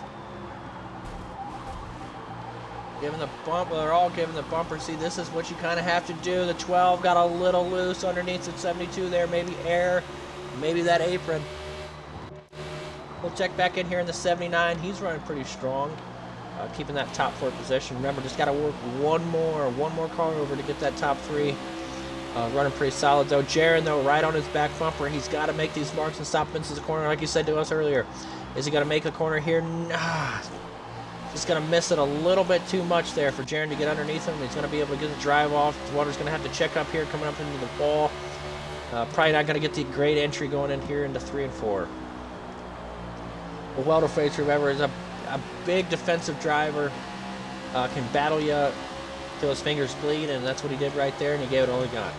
Giving the bump. They're all giving the bumper. See, this is what you kind of have to do. The 12 got a little loose underneath the 72 there. Maybe air. Maybe that apron. We'll check back in here in the 79. He's running pretty strong, keeping that top 4 position. Remember, just got to work one more car over to get that top 3. Running pretty solid though. Jaron though, right on his back bumper. He's got to make these marks and stop into the corner, like you said to us earlier. Is he going to make a corner here? Nah. Just going to miss it a little bit too much there for Jaron to get underneath him. He's going to be able to get the drive off. Water's going to have to check up here, coming up into the wall. Probably not going to get the great entry going in here into 3 and 4. Well, Welder Face, remember, is a big defensive driver. Can battle you till his fingers bleed, and that's what he did right there, and he gave it all he got.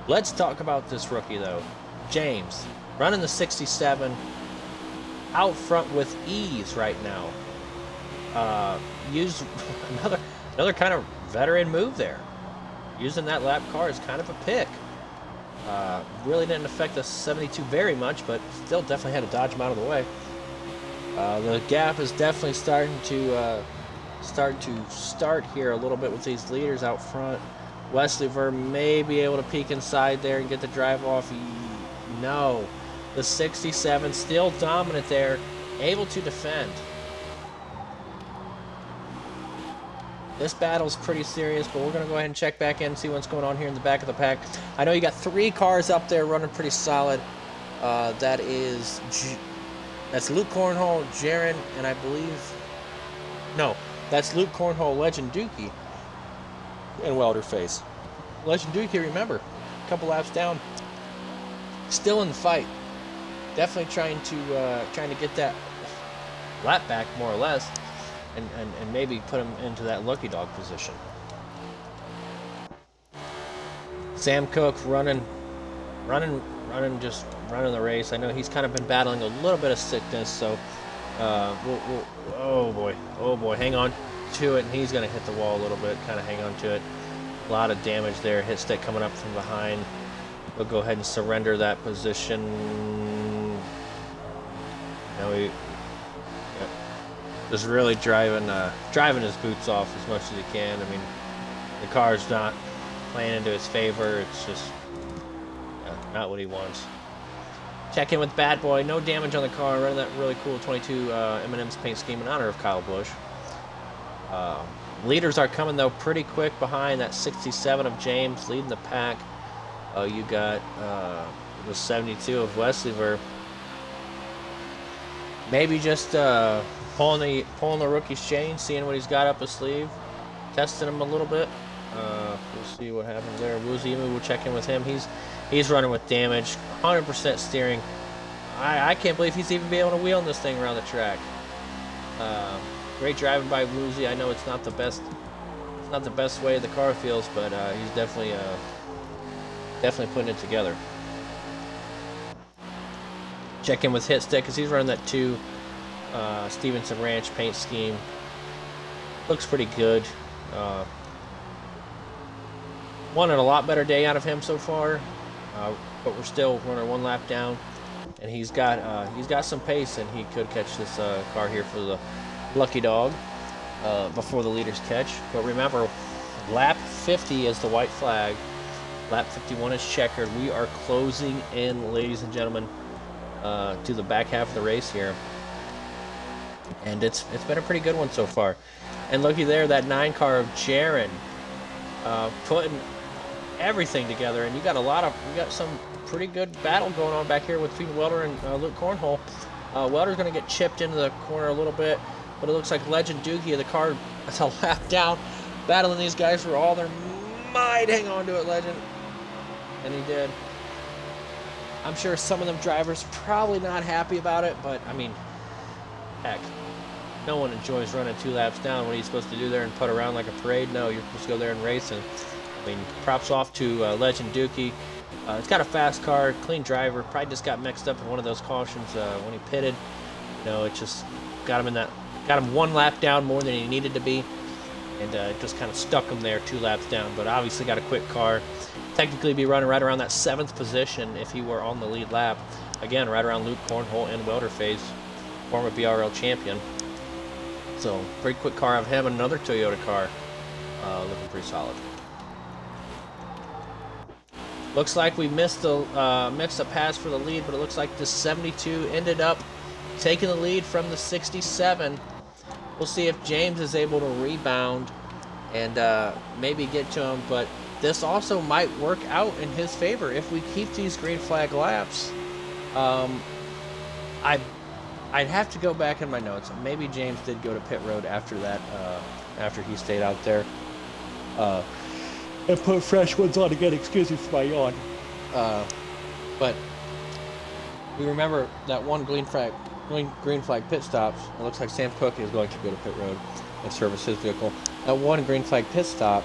Let's talk about this rookie, though. James, running the 67, out front with ease right now. Use another kind of veteran move there. Using that lap car is kind of a pick. Really didn't affect the 72 very much, but still definitely had to dodge him out of the way. The gap is definitely starting to start here a little bit with these leaders out front. Wesley Ver may be able to peek inside there and get the drive off. No. The 67 still dominant there, able to defend. This battle's pretty serious, but we're going to go ahead and check back in and see what's going on here in the back of the pack. I know you got 3 cars up there running pretty solid. That's Luke Cornhole, Jaron, and I believe... No, that's Luke Cornhole, Legend Dookie, and Welder Face. Legend Dookie, remember, a couple laps down, still in the fight. Definitely trying to get that lap back, more or less, and maybe put him into that lucky dog position. Sam Cook running the race. I know he's kind of been battling a little bit of sickness, so oh boy, hang on to it, and he's going to hit the wall a little bit. Kind of hang on to it. A lot of damage there. Hit stick coming up from behind. We'll go ahead and surrender that position. Now just really driving his boots off as much as he can. I mean, the car's not playing into his favor. It's just not what he wants. Check in with Bad Boy. No damage on the car. Running that really cool 22 M&M's paint scheme in honor of Kyle Busch. Leaders are coming, though, pretty quick behind. That 67 of James leading the pack. You got the 72 of Wesley Ver. Maybe just pulling the rookie's chain, seeing what he's got up his sleeve, testing him a little bit. We'll see what happens there. Wuzimu, we'll check in with him. He's running with damage, 100% steering. I can't believe he's even be able to wheel this thing around the track. Great driving by Woozy. I know it's not the best way the car feels, but he's definitely putting it together. Check in with Hit Stick because he's running that 2 Stevenson Ranch paint scheme. Looks pretty good. Wanted a lot better day out of him so far, but we're still running 1 lap down, and he's got some pace, and he could catch this car here for the lucky dog before the leaders catch. But remember, lap 50 is the white flag. Lap 51 is checkered. We are closing in, ladies and gentlemen, to the back half of the race here, and it's been a pretty good one so far. And looky there, that 9 car of Jaron putting everything together, and you got some pretty good battle going on back here between Welder and Luke Cornhole. Welder's going to get chipped into the corner a little bit, but it looks like Legend Dookie of the car is a lap down, battling these guys for all their might. Hang on to it, Legend. And he did. I'm sure some of them drivers probably not happy about it, but I mean, heck, no one enjoys running 2 laps down. What are you supposed to do there and put around like a parade? No, you're supposed to go there and race. And I mean, props off to Legend Dookie. It's got a fast car, clean driver. Probably just got mixed up in one of those cautions when he pitted. You know, it just got him 1 lap down more than he needed to be, and it just kind of stuck him there 2 laps down. But obviously got a quick car. Technically be running right around that 7th position if he were on the lead lap. Again, right around Luke Cornhole and Welder Face, former BRL champion. So pretty quick car of him. Another Toyota car, looking pretty solid. Looks like we missed a pass for the lead, but it looks like the 72 ended up taking the lead from the 67. We'll see if James is able to rebound and maybe get to him, but this also might work out in his favor if we keep these green flag laps. I'd have to go back in my notes. Maybe James did go to pit road after that, after he stayed out there. And put fresh ones on again. Excuse me for my yawn. But we remember that one green flag pit stops. It looks like Sam Cook is going to go to pit road and service his vehicle. That one green flag pit stop,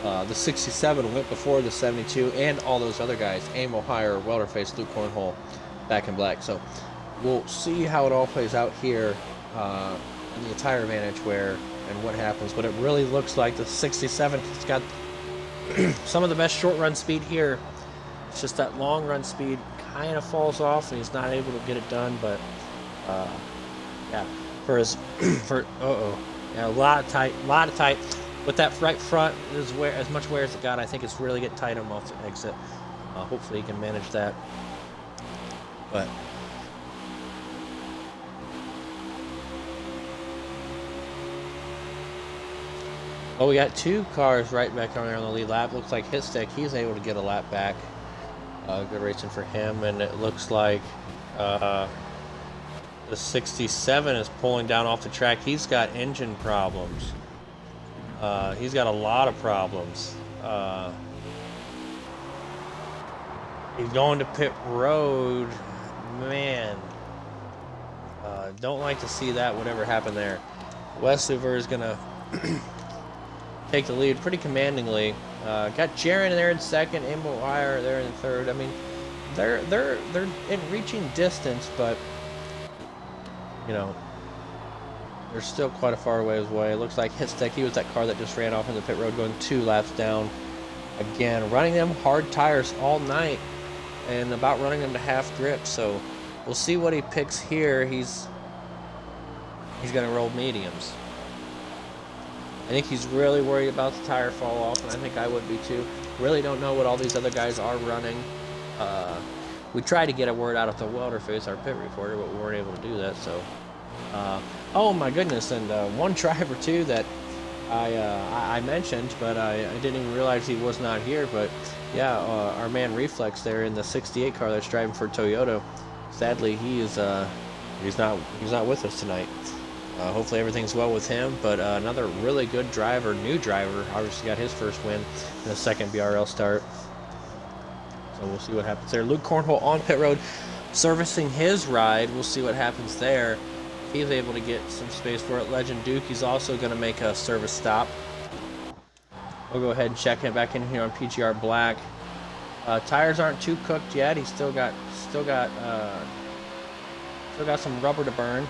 the 67 went before the 72 and all those other guys. Aim O'Hire, Welder Face, Luke Cornhole, back in black. So we'll see how it all plays out here in the tire advantage and what happens. But it really looks like the 67 has got some of the best short run speed here It's just that long run speed kind of falls off, and he's not able to get it done. But yeah, for his yeah, a lot of tight. With that right front is where as much wear as it got. I think it's really getting tight on him off the exit. Hopefully he can manage that. But oh, we got 2 cars right back on there on the lead lap. Looks like Hitstick, he's able to get a lap back. Good racing for him, and it looks like the 67 is pulling down off the track. He's got engine problems. He's got a lot of problems. He's going to pit road. Man, don't like to see that, whatever happened there. Wesley Ver is going to take the lead pretty commandingly. Got Jaron there in second, Emil Wire there in third. I mean, they're in reaching distance, but you know, they're still quite a far ways away. It looks like Hitstick, he was that car that just ran off in the pit road, going 2 laps down. Again, running them hard tires all night, and about running them to half grip. So we'll see what he picks here. He's going to roll mediums. I think he's really worried about the tire fall off, and I think I would be too. Really don't know what all these other guys are running. We tried to get a word out of the welder face, our pit reporter, but we weren't able to do that. So, oh my goodness, and one driver too that I mentioned, but I didn't even realize he was not here. But yeah, our man Reflex there in the 68 car that's driving for Toyota. Sadly, he's not with us tonight. Hopefully everything's well with him, but another really good driver, new driver, obviously got his first win in the second BRL start. So we'll see what happens there. Luke Cornhole on pit road, servicing his ride. We'll see what happens there. He's able to get some space for it. Legend Duke, he's also going to make a service stop. We'll go ahead and check him back in here on PGR Black. Tires aren't too cooked yet. He's still got some rubber to burn.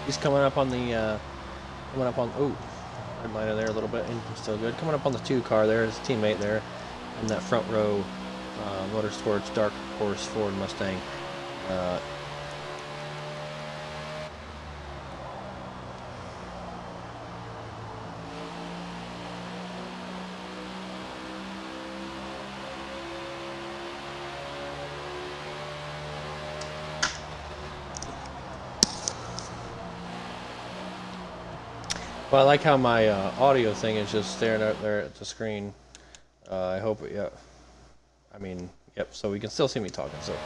He's coming up on the ooh, red line there a little bit, and still good. Coming up on the 2 car there, his teammate there, in that front row Motorsports Dark Horse Ford Mustang. Well, I like how my audio thing is just staring out there at the screen. I hope, yeah. I mean, yep, so we can still see me talking. So you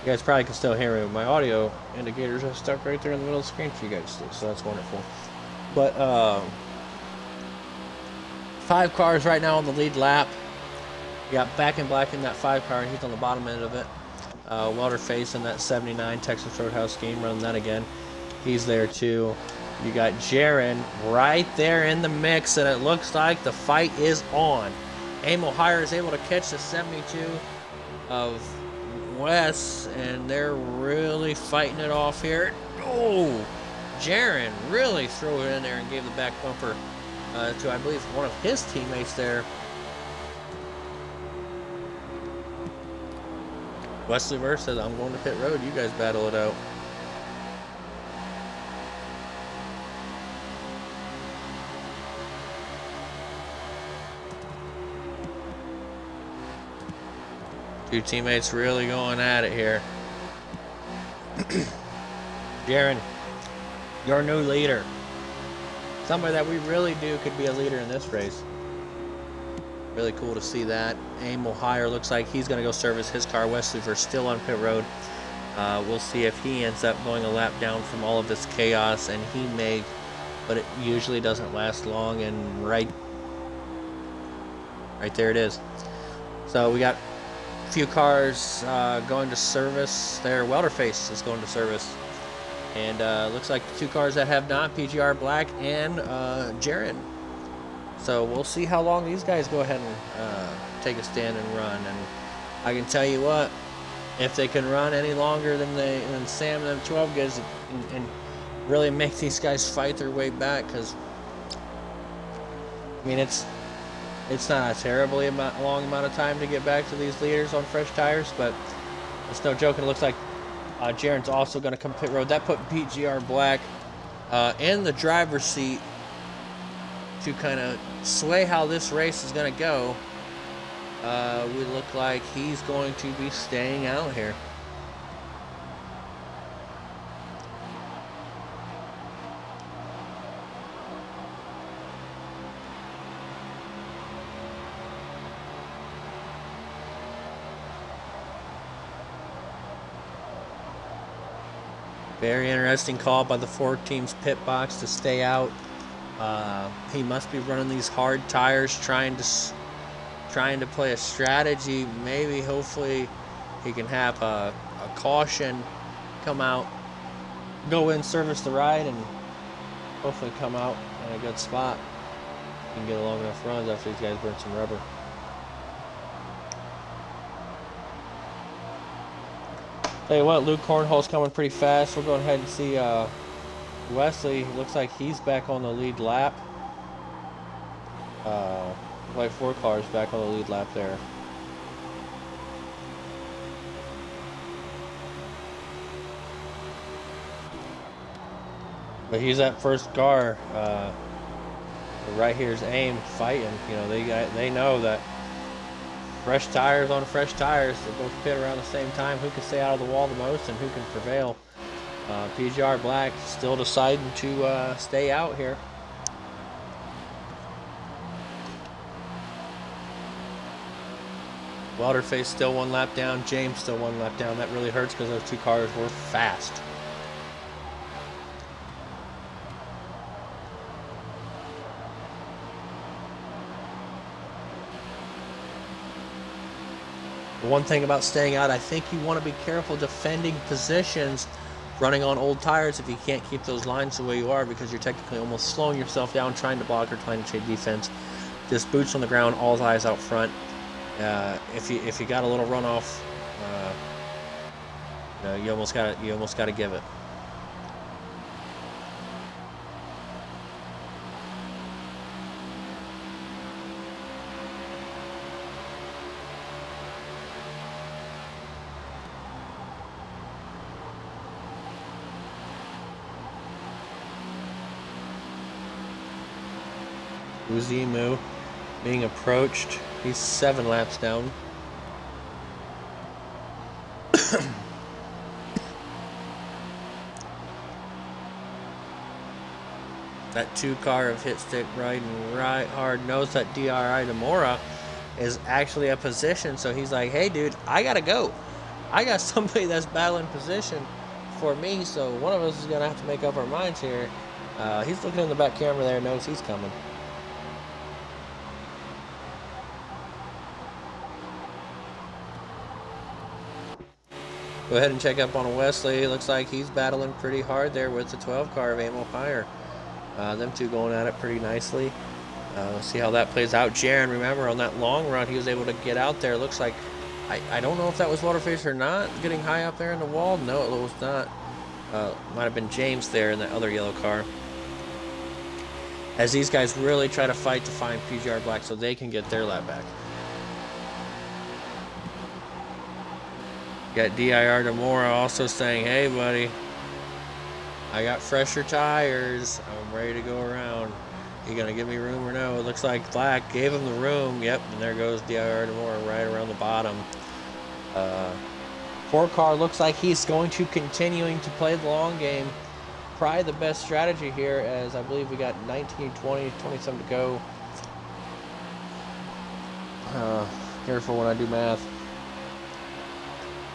guys probably can still hear me. My audio indicators are stuck right there in the middle of the screen for you guys, so that's wonderful. But 5 cars right now on the lead lap. You got Back in Black in that 5 car, and he's on the bottom end of it. Welder Face in that 79 Texas Roadhouse scheme, running that again. He's there too. You got Jaron right there in the mix, and it looks like the fight is on. Emil Hire is able to catch the 72 of Wes, and they're really fighting it off here. Oh, Jaron really threw it in there and gave the back bumper to, I believe, one of his teammates there. Wesley Ver says, I'm going to pit road. You guys battle it out. Two teammates really going at it here. Jaron, your new leader. Somebody that we really do could be a leader in this race. Really cool to see that. Emil Hire looks like he's going to go service his car. Wesley Ver still on pit road. We'll see if he ends up going a lap down from all of this chaos, and he may, but it usually doesn't last long, and right there it is. So we got a few cars going to service. Their welder face is going to service, and looks like 2 cars that have not, PGR Black and Jaron. So we'll see how long these guys go ahead and take a stand and run. And I can tell you what, if they can run any longer than Sam and them 12 guys, and really make these guys fight their way back, because I mean, it's It's not a terribly long amount of time to get back to these leaders on fresh tires, but it's no joke. And it looks like Jaron's also going to come pit road. That put BGR Black in the driver's seat to kind of sway how this race is going to go. We look like he's going to be staying out here. Very interesting call by the 4 teams pit box to stay out. He must be running these hard tires, trying to play a strategy. Maybe, hopefully, he can have a caution come out, go in, service the ride, and hopefully come out in a good spot. He can get long enough runs after these guys burn some rubber. Tell you what, Luke Cornhole's coming pretty fast. We'll go ahead and see Wesley. Looks like he's back on the lead lap. Like 4 cars back on the lead lap there. But he's that first car. Right here's AIM fighting. You know, they know that fresh tires on fresh tires. They both pit around the same time. Who can stay out of the wall the most and who can prevail? PGR Black still deciding to stay out here. Welterface still 1 lap down. James still 1 lap down. That really hurts because those 2 cars were fast. The one thing about staying out, I think you want to be careful defending positions running on old tires if you can't keep those lines the way you are, because you're technically almost slowing yourself down trying to block or trying to trade defense. Just boots on the ground, all eyes out front. If you got a little runoff, you almost got to give it. Uzimu being approached. He's 7 laps down. That 2 car of hit stick riding right hard. Knows that DRI Demora is actually a position, so he's like, hey dude, I gotta go. I got somebody that's battling position for me, so one of us is gonna have to make up our minds here. He's looking in the back camera there, knows he's coming. Go ahead and check up on Wesley. Looks like he's battling pretty hard there with the 12 car of Amo Pyre. Them 2 going at it pretty nicely. Let's see how that plays out. Jaron, remember, on that long run, he was able to get out there. Looks like, I don't know if that was Waterface or not, getting high up there in the wall. No, it was not. Might have been James there in that other yellow car. As these guys really try to fight to find PGR Black so they can get their lap back. Got DIR Demora also saying, hey buddy, I got fresher tires, I'm ready to go around. You gonna give me room or no? It looks like Black gave him the room. Yep, and there goes DIR Demora right around the bottom. 4 car looks like he's going to continuing to play the long game. Probably the best strategy here, as I believe we got 19, 20, 27 to go. Careful when I do math.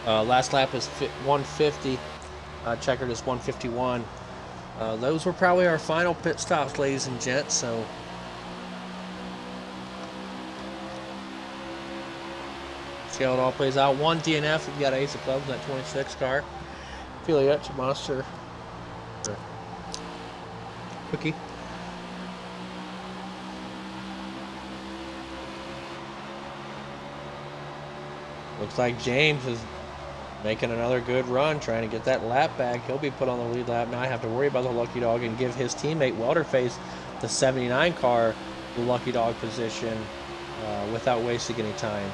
Last lap is 150. Checkered is 151. Those were probably our final pit stops, ladies and gents. So see how it all plays out. 1 DNF. We've got Ace of Clubs in that 26 car. Filiette Monster. Cookie. Looks like James is making another good run, trying to get that lap back. He'll be put on the lead lap. Now I have to worry about the Lucky Dog and give his teammate Welterface, the 79 car, the Lucky Dog position. without wasting any time.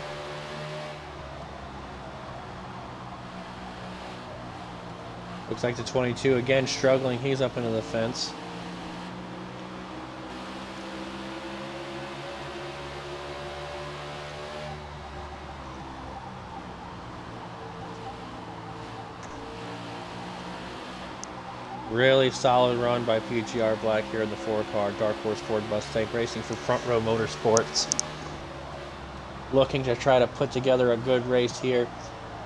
Looks like the 22 again struggling. He's up into the fence. Really solid run by PGR Black here in the 4-car Dark Horse Ford Mustang Racing for Front Row Motorsports. Looking to try to put together a good race here.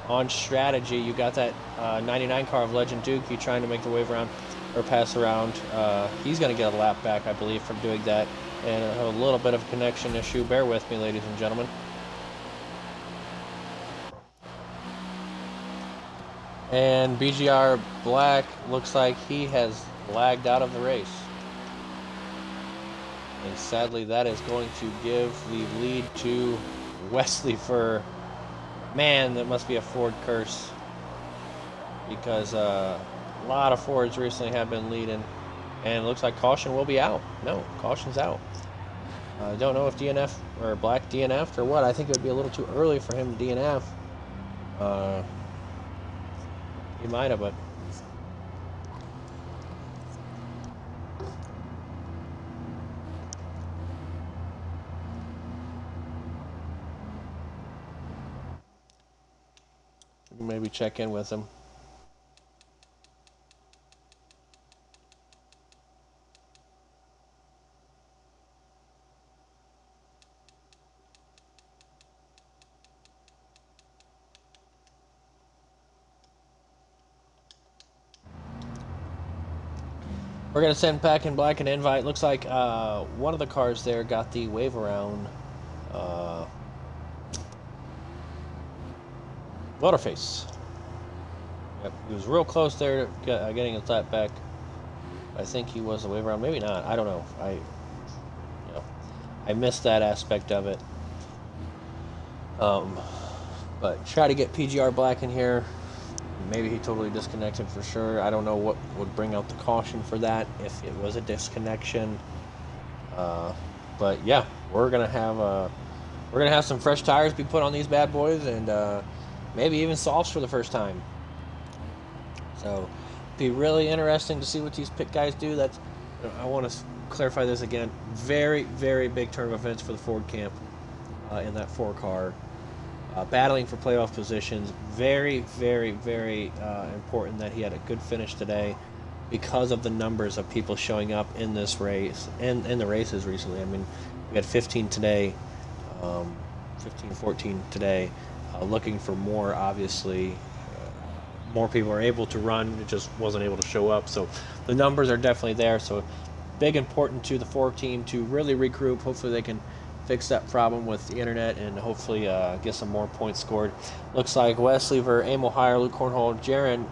On strategy, you got that 99 car of Legend Dookie trying to make the wave around or pass around. He's going to get a lap back, I believe, from doing that. And a little bit of a connection issue. Bear with me, ladies and gentlemen. And BGR Black looks like he has lagged out of the race. And sadly, that is going to give the lead to Wesley for... Man, that must be a Ford curse, because a lot of Fords recently have been leading, and it looks like caution will be out. No, caution's out. I don't know if DNF or Black DNF'd or what. I think it would be a little too early for him to DNF. He might have, but maybe check in with him. We're going to send Pack in Black an invite. Looks like one of the cars there got the wave around Motorface. Yep, he was real close there to getting his lap back. I think he was the wave around. Maybe not. I don't know. I missed that aspect of it. But try to get PGR Black in here. Maybe he totally disconnected for sure. I don't know what would bring out the caution for that if it was a disconnection. But yeah, we're gonna have some fresh tires be put on these bad boys, and maybe even softs for the first time. So be really interesting to see what these pit guys do. That's, I want to clarify this again. Very, very big turn of events for the Ford camp in that 4-car. Battling for playoff positions. Very, very, very important that he had a good finish today because of the numbers of people showing up in this race and in the races recently. I mean, we had 15 today, 14 today, looking for more, obviously. More people are able to run, it just wasn't able to show up. So the numbers are definitely there. So big important to the 4 team to really regroup. Hopefully they can fix that problem with the internet and hopefully get some more points scored. Looks like Wesley ver Emil Heyer, Luke Cornhole, Jaron,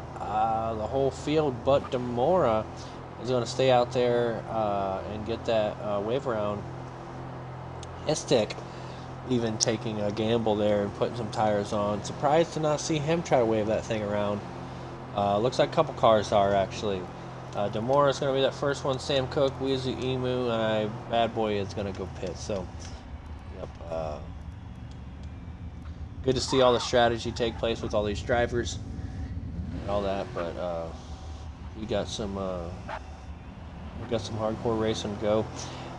the whole field but Demora is going to stay out there and get that wave around. Estic even taking a gamble there and putting some tires on. Surprised to not see him try to wave that thing around. Looks like a couple cars are actually. Demora is going to be that first one. Sam Cook, Weezy, Emu, and Bad Boy is going to go pit. So, yep. Good to see all the strategy take place with all these drivers and all that. But we got some hardcore racing to go.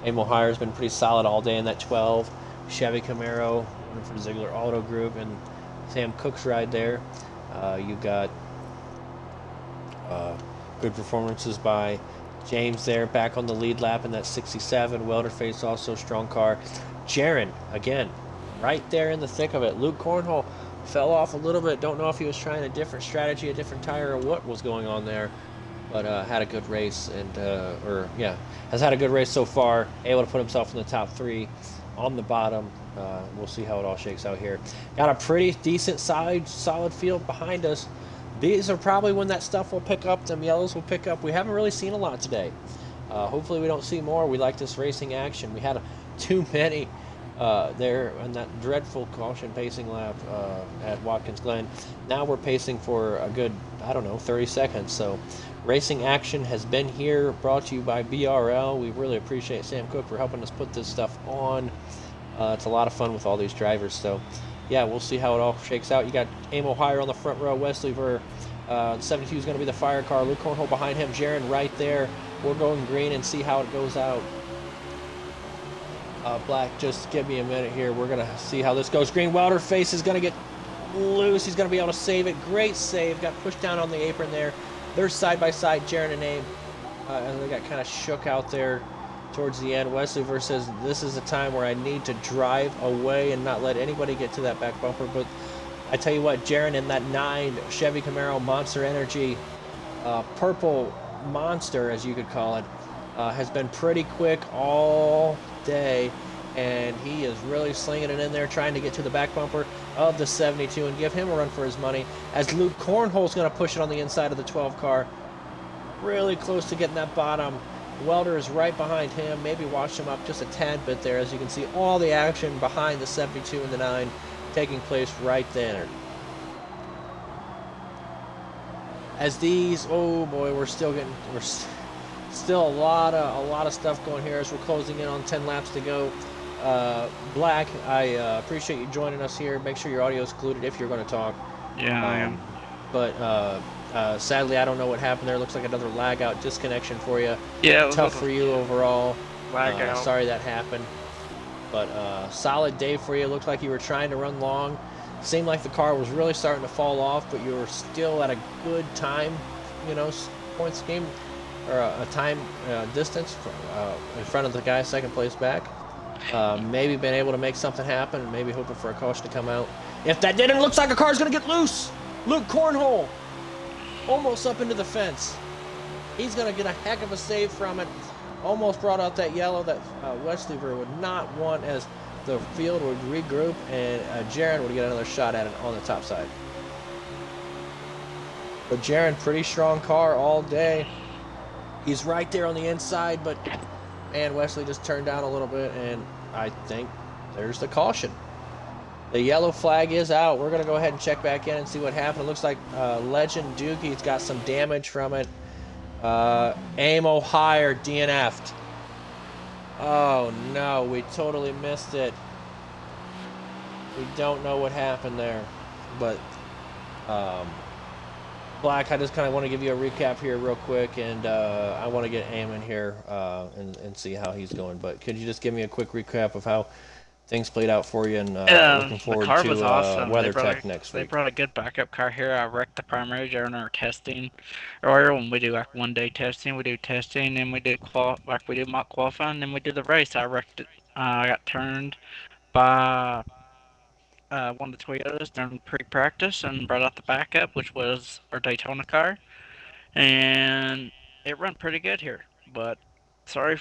Emil Heyer's been pretty solid all day in that 12. Chevy Camaro, running for the Ziegler Auto Group, and Sam Cook's ride there. You got good performances by James there, back on the lead lap in that 67. Welterface also strong car. Jaron, again, right there in the thick of it. Luke Cornhole fell off a little bit. Don't know if he was trying a different strategy, a different tire, or what was going on there. But had a good race, and has had a good race so far. Able to put himself in the top 3 on the bottom. We'll see how it all shakes out here. Got a pretty decent solid field behind us. These are probably when that stuff will pick up. Them yellows will pick up. We haven't really seen a lot today. Hopefully we don't see more. We like this racing action. We had too many there in that dreadful caution pacing lap at Watkins Glen. Now we're pacing for a good, 30 seconds. So racing action has been here, brought to you by BRL. We really appreciate Sam Cook for helping us put this stuff on. It's a lot of fun with all these drivers. So, yeah, we'll see how it all shakes out. You got Aim O'Hire on the front row. Wesley Ver, the 72 is going to be the fire car. Luke Cornhole behind him. Jaron right there. We're going green and see how it goes out. Black, just give me a minute here. We're going to see how this goes. Green Welder face is going to get loose. He's going to be able to save it. Great save. Got pushed down on the apron there. They're side by side, Jaron and Abe. And they got kind of shook out there towards the end. Wesley versus this is a time where I need to drive away and not let anybody get to that back bumper. But I tell you what, Jaron in that 9 Chevy Camaro Monster Energy purple monster, as you could call it, has been pretty quick all day, and he is really slinging it in there, trying to get to the back bumper of the 72 and give him a run for his money, as Luke Cornhole's going to push it on the inside of the 12 car, really close to getting that bottom. Welder is right behind him, maybe washed him up just a tad bit there. As you can see, all the action behind the 72 and the 9 taking place right there. As these, oh boy, we're still a lot of stuff going here as we're closing in on 10 laps to go. Black, I appreciate you joining us here. Make sure your audio is included if you're going to talk. Yeah, I am. But sadly, I don't know what happened there. Looks like another lag out disconnection for you. Yeah, it was Tough for you overall. lag out. Sorry that happened. But solid day for you. Looked like you were trying to run long. Seemed like the car was really starting to fall off, but you were still at a good time, points game, or a time distance in front of the guy second place back. Maybe been able to make something happen, maybe hoping for a caution to come out. If that didn't, it looks like a car's going to get loose. Luke Cornhole almost up into the fence. He's going to get a heck of a save from it. Almost brought out that yellow that Wesley would not want, as the field would regroup, and Jaron would get another shot at it on the top side. But Jaron, pretty strong car all day. He's right there on the inside, but man, Wesley just turned down a little bit, and I think there's the caution. The yellow flag is out. We're going to go ahead and check back in and see what happened. It looks like Legend Dookie's got some damage from it. Aim O'Hire DNF'd. Oh no, we totally missed it. We don't know what happened there. But Black, I just kind of want to give you a recap here real quick, and I want to get Aim in here and see how he's going. But could you just give me a quick recap of how things played out for you, and looking forward the car to was awesome. WeatherTech next They week? brought a good backup car here. I wrecked the primary during our testing. Earlier, when we do like 1-day testing, we do testing, and we do mock qualifying, then we do the race. I wrecked it. I got turned by one of the Toyotas during pre-practice and brought out the backup, which was our Daytona car, and it ran pretty good here. But sorry,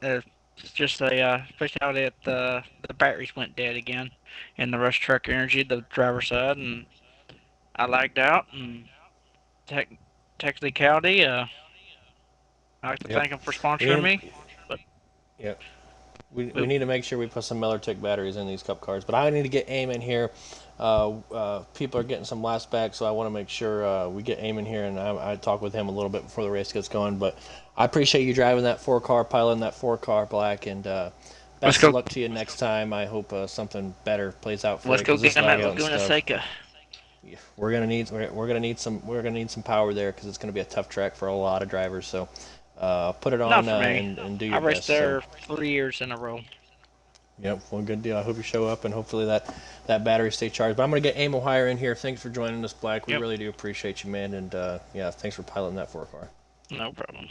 it's just a fatality that the batteries went dead again in the Rush Truck Energy, the driver's side, and I lagged out. And technicality, I'd like to thank them for sponsoring me. But Yep. We need to make sure we put some MillerTech batteries in these Cup cars. But I need to get Aim in here. People are getting some laps back, so I want to make sure we get Aim in here, and I talk with him a little bit before the race gets going. But I appreciate you driving that 4-car, piloting that 4-car, Black, and best of luck to you next time. I hope something better plays out for you. Let's go get him at Laguna Seca. Yeah, we're gonna need some power there, because it's gonna be a tough track for a lot of drivers. So put it on and do your best. I raced there 3 years in a row. Yep, well, good deal. I hope you show up, and hopefully that battery stays charged. But I'm going to get Aim O'Hire in here. Thanks for joining us, Black. We really do appreciate you, man. And, yeah, thanks for piloting that 4-car. No problem.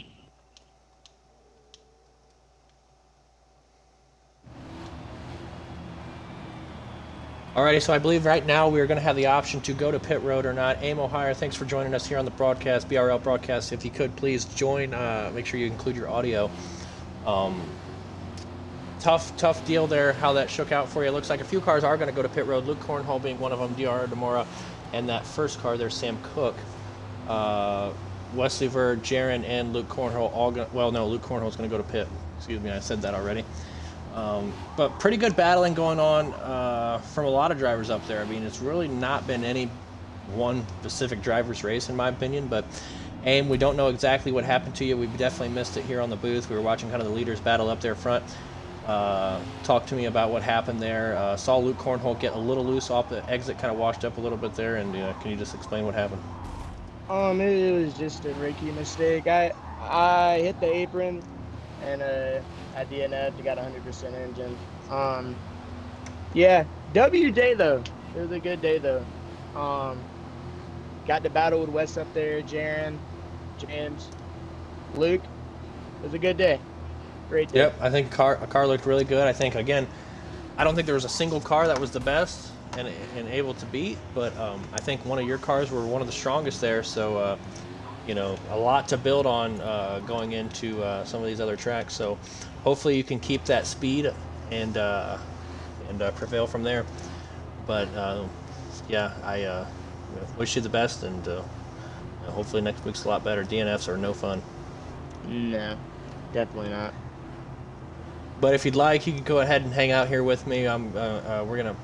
Alrighty, so I believe right now we're going to have the option to go to pit road or not. Aim O'Hire, thanks for joining us here on the broadcast, BRL broadcast. If you could, please join. Make sure you include your audio. Tough deal there, how that shook out for you. It looks like a few cars are going to go to pit road. Luke Cornhole being one of them, DR Demora, and that first car there, Sam Cook. Wesley Ver, Jaron, and Luke Cornhole all going. Well, no, Luke Cornhole's going to go to pit. Excuse me, I said that already. But pretty good battling going on from a lot of drivers up there. I mean, it's really not been any one specific driver's race, in my opinion. But Aim, we don't know exactly what happened to you. We definitely missed it here on the booth. We were watching kind of the leaders battle up there front. Talk to me about what happened there. Saw Luke Cornholt get a little loose off the exit, kind of washed up a little bit there, and can you just explain what happened? It was just a rookie mistake. I hit the apron and at the DNF, got 100% engine. Yeah, W day though. It was a good day though. Got to battle with Wes up there, Jaron, James, Luke. It was a good day. Great day. Yep, I think a car looked really good. I think, again, I don't think there was a single car that was the best and able to beat, but I think one of your cars were one of the strongest there. So, a lot to build on going into some of these other tracks. So, hopefully, you can keep that speed and prevail from there. But yeah, I wish you the best, and hopefully next week's a lot better. DNFs are no fun. No, definitely not. But if you'd like, you can go ahead and hang out here with me. We're gonna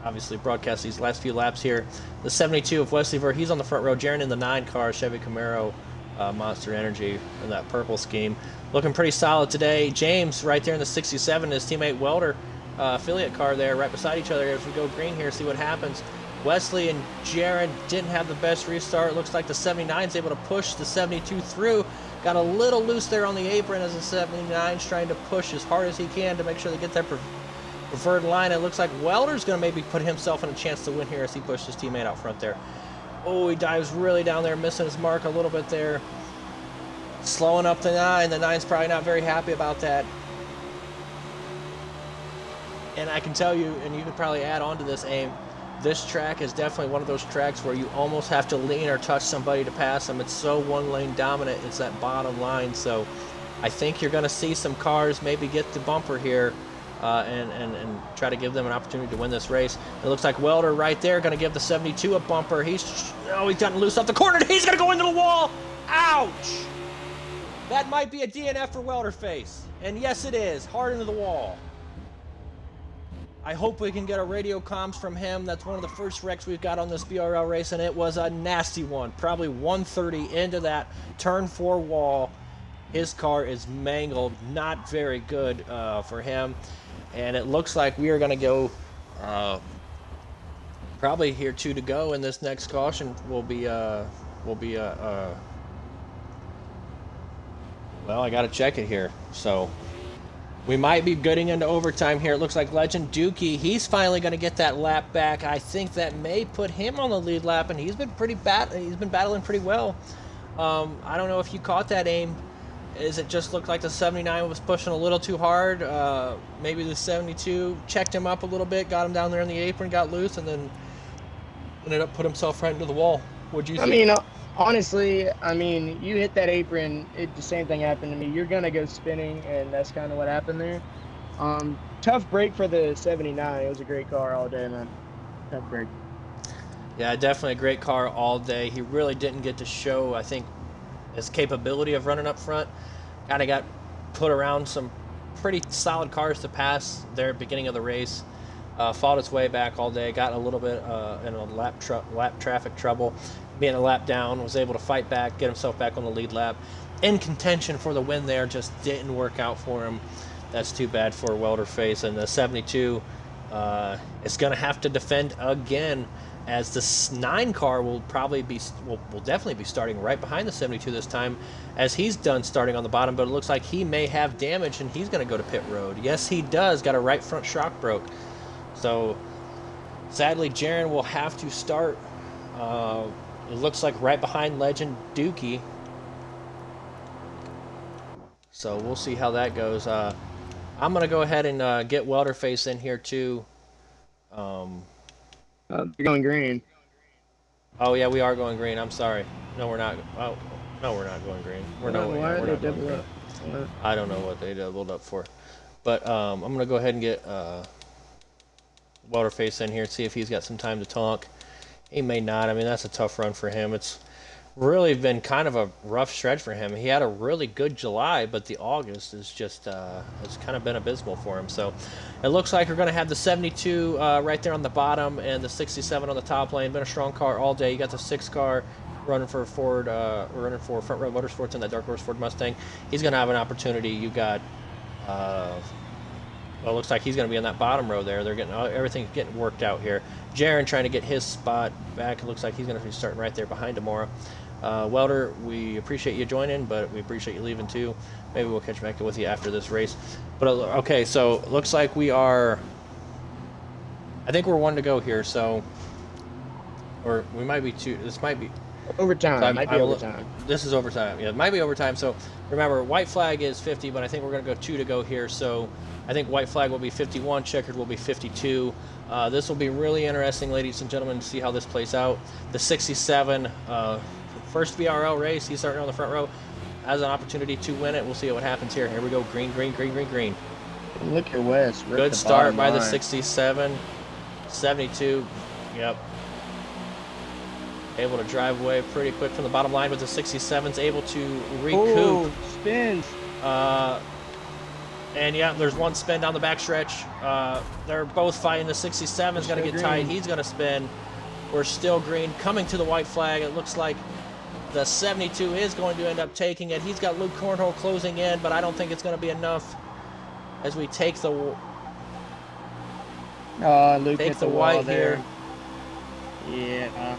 obviously broadcast these last few laps here. The 72 of Wesley Ver, he's on the front row. Jaron in the 9 car, Chevy Camaro, Monster Energy in that purple scheme, looking pretty solid today. James right there in the 67, his teammate Welder, affiliate car there, right beside each other. As we go green here, see what happens. Wesley and Jaron didn't have the best restart. Looks like the 79 is able to push the 72 through. Got a little loose there on the apron as the 79 is trying to push as hard as he can to make sure they get that preferred line. It looks like Welder's going to maybe put himself in a chance to win here as he pushed his teammate out front there. Oh, he dives really down there, missing his mark a little bit there. Slowing up the 9. The 9's probably not very happy about that. And I can tell you, and you could probably add on to this, Aim, this track is definitely one of those tracks where you almost have to lean or touch somebody to pass them. It's so one-lane dominant. It's that bottom line. So I think you're going to see some cars maybe get the bumper here and try to give them an opportunity to win this race. It looks like Welder right there going to give the 72 a bumper. He's gotten loose off the corner. He's going to go into the wall. Ouch! That might be a DNF for Welder face. And yes, it is. Hard into the wall. I hope we can get a radio comms from him. That's one of the first wrecks we've got on this BRL race, and it was a nasty one. Probably 130 into that turn 4 wall. His car is mangled. Not very good for him. And it looks like we are going to go probably here 2 to go, and this next caution will be well, I got to check it here. So we might be getting into overtime here. It looks like Legend Dookie, he's finally going to get that lap back. I think that may put him on the lead lap, and he's been battling pretty well. I don't know if you caught that, Aim. Is it just looked like the 79 was pushing a little too hard? Maybe the 72 checked him up a little bit, got him down there in the apron, got loose, and then ended up put himself right into the wall. What'd you think? Honestly, you hit that apron, the same thing happened to me. You're going to go spinning, and that's kind of what happened there. Tough break for the 79. It was a great car all day, man. Tough break. Yeah, definitely a great car all day. He really didn't get to show, I think, his capability of running up front. Kind of got put around some pretty solid cars to pass there at the beginning of the race. Fought its way back all day, got a little bit in a lap traffic trouble. Being a lap down, was able to fight back, get himself back on the lead lap. In contention for the win there, just didn't work out for him. That's too bad for Welder face. And the 72 is going to have to defend again, as the 9 car will definitely be starting right behind the 72 this time, as he's done starting on the bottom. But it looks like he may have damage, and he's going to go to pit road. Yes, he does. Got a right front shock broke. So sadly, Jaron will have to start. It looks like right behind Legend Dookie. So we'll see how that goes. I'm going to go ahead and get Welderface in here too. You're going green. Oh, yeah, we are going green. I'm sorry. No, we're not. Oh, no, we're not going green. We're not going green. I don't know what they doubled up for. But I'm going to go ahead and get Welderface in here and see if he's got some time to talk. He may not. I mean, that's a tough run for him. It's really been kind of a rough stretch for him. He had a really good July, but the August is just has kind of been abysmal for him. So it looks like we're going to have the 72 right there on the bottom and the 67 on the top lane. Been a strong car all day. You got the 6 car running for Ford, running for Front Row Motorsports in that Dark Horse Ford Mustang. He's going to have an opportunity. You got Well, it looks like he's going to be in that bottom row there. They're getting everything's getting worked out here. Jaron trying to get his spot back. It looks like he's going to be starting right there behind Demora. Welder, we appreciate you joining, but we appreciate you leaving too. Maybe we'll catch back up with you after this race. But okay, so it looks like we are. I think we're one to go here. So, or we might be two. This might be. Overtime. Might be overtime. This is overtime. Yeah, it might be overtime. So remember, white flag is 50, but I think we're going to go 2 to go here. So I think white flag will be 51, checkered will be 52. This will be really interesting, ladies and gentlemen, to see how this plays out. The 67, first BRL race, he's starting on the front row, has an opportunity to win it. We'll see what happens here. Here we go, green, green, green, green, green. Look at West. Good start by the 67, 72, yep. Able to drive away pretty quick from the bottom line with the 67s, able to recoup. Ooh, spins. And yeah, there's one spin down the backstretch. They're both fighting. The 67's going to get tight. He's going to spin. We're still green. Coming to the white flag. It looks like the 72 is going to end up taking it. He's got Luke Cornhole closing in, but I don't think it's going to be enough as we take the Luke hit the white there. here. Yeah.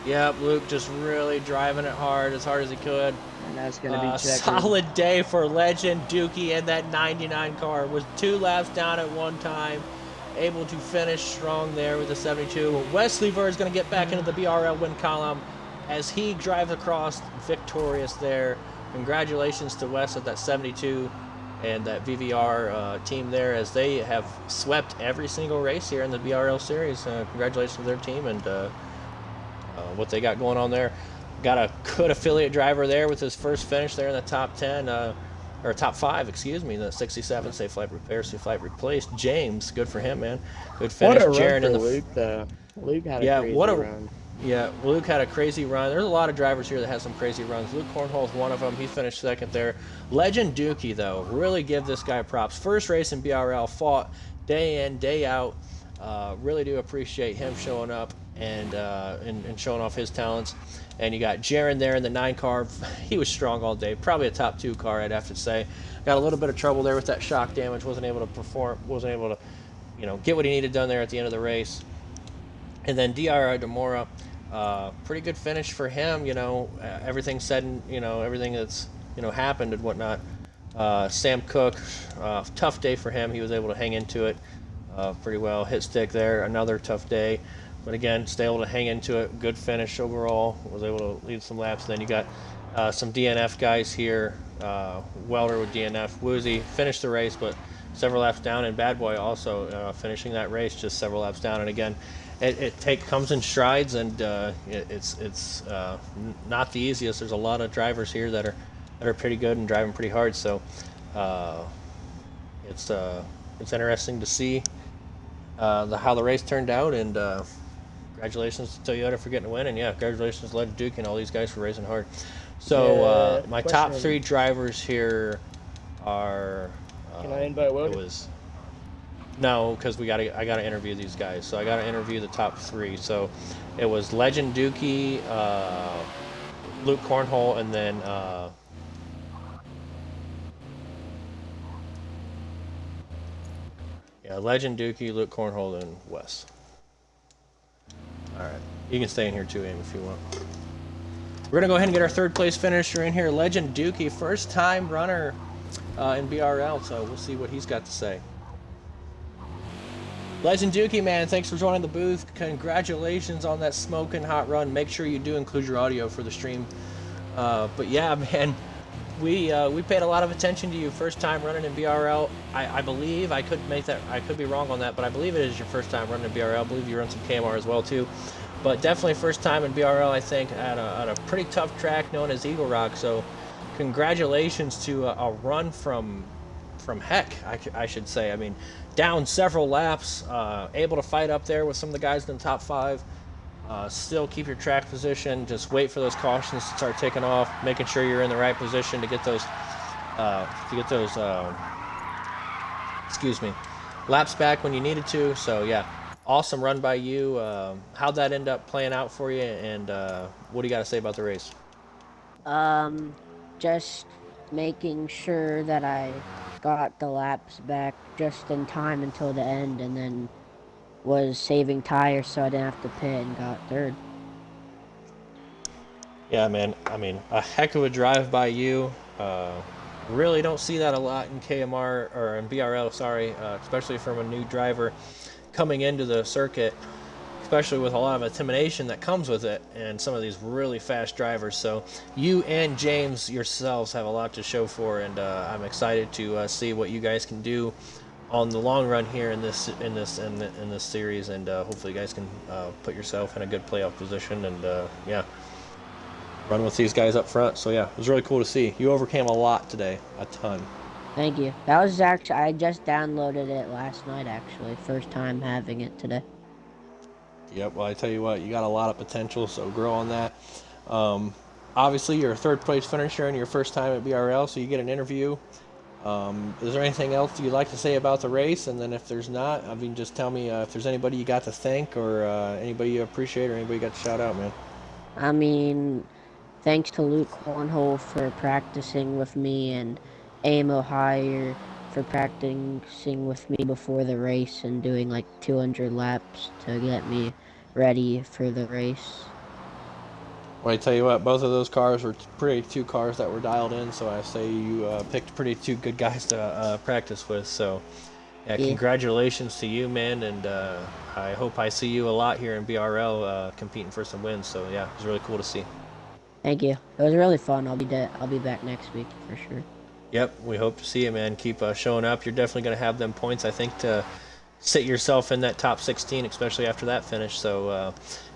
Yep, Luke just really driving it hard as he could. And that's going to be checkered. Solid day for Legend Dookie and that 99 car. Was 2 laps down at one time. Able to finish strong there with the 72. Wesley Ver is going to get back into the BRL win column as he drives across victorious there. Congratulations to Wes at that 72 and that VVR team there, as they have swept every single race here in the BRL series. Congratulations to their team and what they got going on there. Got a good affiliate driver there with his first finish there in the top 10, or top 5, excuse me, the 67, safe flight repair, safe flight replaced. James, good for him, man. Good finish. What a Jaron run in for the Luke, though. Luke had a crazy run. Yeah, Luke had a crazy run. There's a lot of drivers here that have some crazy runs. Luke Cornhole's one of them. He finished second there. Legend Dookie, though, really give this guy props. First race in BRL, fought day in, day out. Really do appreciate him showing up and showing off his talents. And you got Jaron there in the 9 car. He was strong all day. Probably a top 2 car, I'd have to say. Got a little bit of trouble there with that shock damage. Wasn't able to perform. Wasn't able to, get what he needed done there at the end of the race. And then DRI Demora, pretty good finish for him. Everything said, and everything that's happened and whatnot. Sam Cook, tough day for him. He was able to hang into it pretty well. Hit stick there, another tough day. But again, stay able to hang into it. Good finish overall. Was able to lead some laps. Then you got some DNF guys here. Welder with DNF. Woozy finished the race, but several laps down. And Bad Boy also finishing that race just several laps down. And again, it comes in strides, and it's not the easiest. There's a lot of drivers here that are pretty good and driving pretty hard. So it's interesting to see how the race turned out, and congratulations to Toyota for getting a win, and yeah, congratulations to Legend Duke and all these guys for racing hard. So my top 3 drivers here are. Can I invite Welder? No, because I gotta interview these guys. So I gotta interview the top 3. So it was Legend Dookie, Luke Cornhole, and then Legend Dookie, Luke Cornhole, and Wes. All right, you can stay in here too, Aim, if you want. We're gonna go ahead and get our 3rd place finisher in here, Legend Dookie, first time runner in BRL. So we'll see what he's got to say. Legend Dookie, man, thanks for joining the booth. Congratulations on that smoking hot run. Make sure you do include your audio for the stream. But yeah, man, we paid a lot of attention to you. First time running in BRL. I believe, I could be wrong on that, but I believe it is your first time running in BRL. I believe you run some KMR as well too. But definitely first time in BRL, I think, at a pretty tough track known as Eagle Rock. So congratulations to a run from heck, I should say. I mean, down several laps, able to fight up there with some of the guys in the top 5. Still keep your track position. Just wait for those cautions to start taking off, making sure you're in the right position to get those laps back when you needed to. So yeah, awesome run by you. How'd that end up playing out for you, and what do you got to say about the race? Just making sure that I got the laps back just in time until the end, and then was saving tires so I didn't have to pit and got third. Yeah, man. I mean, a heck of a drive by you. Really don't see that a lot in KMR or in BRL, sorry, especially from a new driver coming into the circuit, especially with a lot of intimidation that comes with it and some of these really fast drivers. So you and James yourselves have a lot to show for, and I'm excited to see what you guys can do on the long run here in this series, and hopefully you guys can put yourself in a good playoff position, and yeah, run with these guys up front. So yeah, it was really cool to see. You overcame a lot today, a ton. Thank you. That was actually, I just downloaded it last night, actually. First time having it today. Yep, well, I tell you what, you got a lot of potential, so grow on that. Obviously, you're a third place finisher in your first time at BRL, so you get an interview. Is there anything else you'd like to say about the race? And then if there's not, I mean, just tell me if there's anybody you got to thank, or anybody you appreciate, or anybody you got to shout out, man. I mean, thanks to Luke Cornhole for practicing with me, and AIM Ohio for practicing with me before the race and doing like 200 laps to get me ready for the race. Well, I tell you what, both of those cars were two cars that were dialed in, so I say you picked two good guys to practice with. So, yeah, congratulations to you, man, and I hope I see you a lot here in BRL competing for some wins. So, yeah, it was really cool to see. Thank you. It was really fun. I'll be back next week for sure. Yep, we hope to see you, man. Keep showing up. You're definitely going to have them points, I think, to sit yourself in that top 16, especially after that finish. So,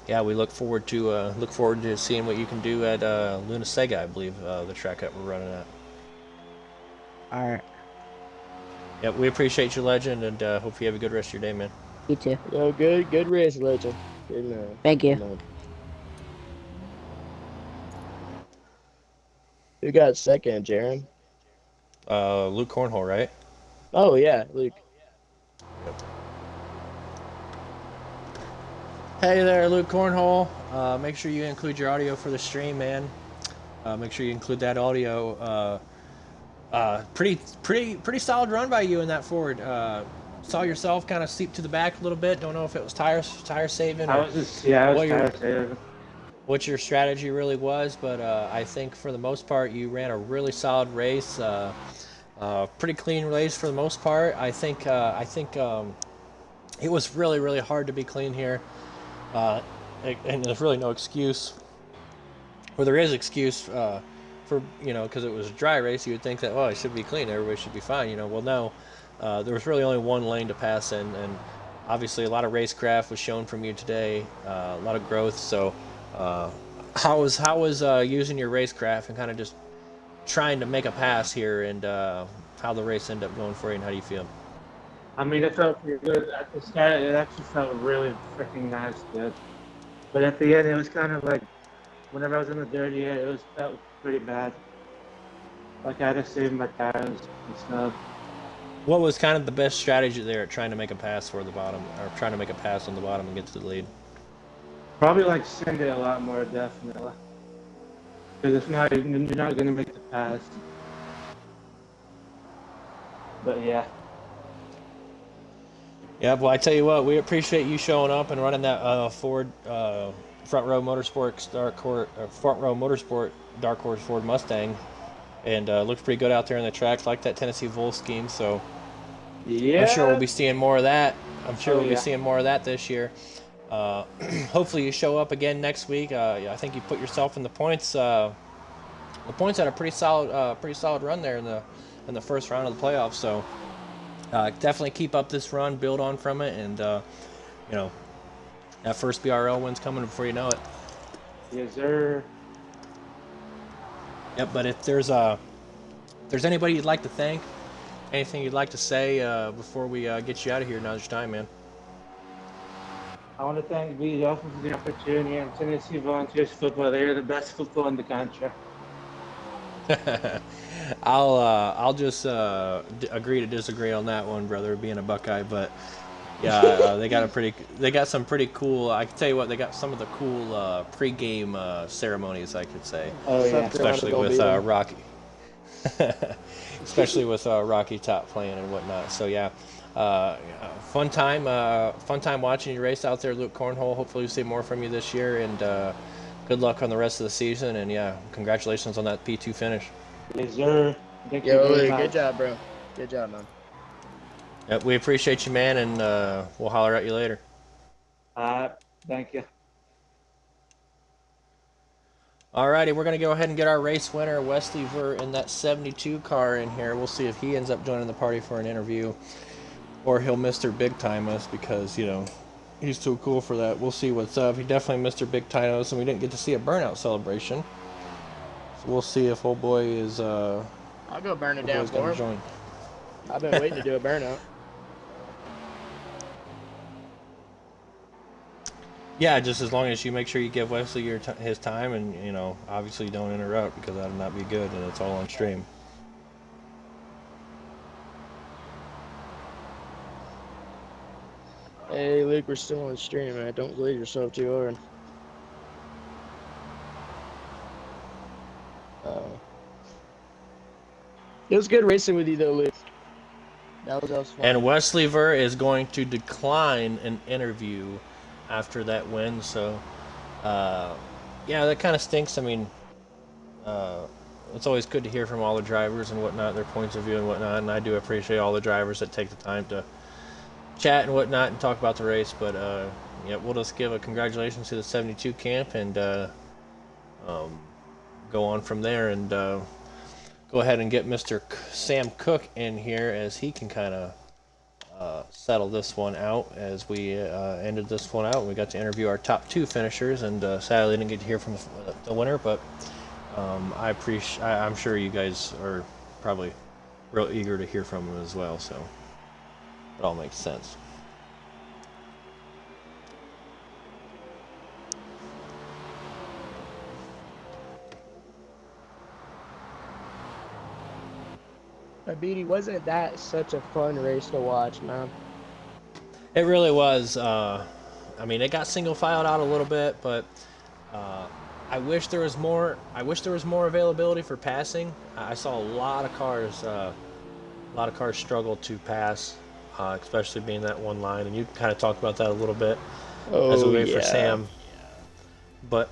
yeah, we look forward to seeing what you can do at Luna Sega, I believe, the track that we're running at. All right. Yep, we appreciate you, Legend, and hope you have a good rest of your day, man. You too. Yo, good race, Legend. Thank you. Who got second, Jaron? Luke Cornhole, right? Oh yeah, Luke. Yep. Hey there, Luke Cornhole. Make sure you include your audio for the stream, man. Make sure you include that audio. Pretty solid run by you in that Ford. Saw yourself kind of seep to the back a little bit. Don't know if it was tire saving. I was tire saving. What your strategy really was, but I think for the most part you ran a really solid race. Pretty clean race for the most part. I think it was really hard to be clean here, and there's really no excuse. Or there is excuse for, because it was a dry race. You would think that, it should be clean, everybody should be fine. Well, no, there was really only one lane to pass in, and obviously a lot of racecraft was shown from you today, a lot of growth. So how was using your racecraft and kind of just trying to make a pass here, and how the race ended up going for you, and how do you feel? I mean, it felt pretty good. At the start, it actually felt really freaking nice, good. But at the end, it was kind of like, whenever I was in the dirty air, felt pretty bad. Like I had to save my tires and stuff. What was kind of the best strategy there at trying to make a pass for the bottom, or trying to make a pass on the bottom and get to the lead? Probably like send it a lot more, definitely. Because if not, you're not going to make the pass. But yeah. Yeah, well, I tell you what, we appreciate you showing up and running that Ford front row motorsport dark horse Ford Mustang, and looks pretty good out there in the tracks. Like that Tennessee Vol scheme, so yeah, I'm sure we'll be seeing more of that. We'll be seeing more of that this year. Hopefully you show up again next week. I think you put yourself in the points. The points had a pretty solid run there in the first round of the playoffs. So definitely keep up this run, build on from it, and that first BRL win's coming before you know it. Yes, sir. Yep. But if there's anybody you'd like to thank, anything you'd like to say before we get you out of here, now's your time, man. I want to thank BRL for the opportunity, and Tennessee Volunteers football. They're the best football in the country. I'll just agree to disagree on that one, brother, being a Buckeye. But yeah, they got some pretty cool. I can tell you what, they got some of the cool pre-game ceremonies, I could say. Oh yeah, especially with Rocky. especially with Rocky Top playing and whatnot. So yeah, fun time watching you race out there, Luke Cornhole. Hopefully, we see more from you this year, and good luck on the rest of the season. And yeah, congratulations on that P2 finish. Yes, sir. Thank you Yo, very Luke, good much. job, bro. Good job, man. Yep, we appreciate you, man, and we'll holler at you later. Uh, Thank you. Alrighty, we're gonna go ahead and get our race winner, Wesley Ver, in that 72 car in here. We'll see if he ends up joining the party for an interview, or he'll Mr. Big Time us because he's too cool for that. We'll see what's up. He definitely Mr. Big Time us, and we didn't get to see a burnout celebration. So we'll see if old boy is I'll go burn it old down boy's gonna for him. join. I've been waiting to do a burnout. Yeah, just as long as you make sure you give Wesley his time, and obviously don't interrupt because that'll not be good, and it's all on stream. Hey, Luke, we're still on stream, man. Don't believe yourself too hard. It was good racing with you, though, Luke. That was fun. And Wesley Ver is going to decline an interview after that win. So, yeah, that kind of stinks. I mean, it's always good to hear from all the drivers and whatnot, their points of view and whatnot. And I do appreciate all the drivers that take the time to chat and whatnot and talk about the race. But yeah, we'll just give a congratulations to the 72 camp and go on from there and go ahead and get Mr. Sam Cook in here as he can kind of settle this one out as we ended this one out. We got to interview our top two finishers, and sadly didn't get to hear from the winner, but I'm sure you guys are probably real eager to hear from him as well, so it all makes sense. But BD, wasn't that such a fun race to watch, man? It really was. I mean, it got single filed out a little bit, but I wish there was more. I wish there was more availability for passing. I saw a lot of cars struggle to pass, especially being that one line. And you kind of talked about that a little bit as we wait for Sam. But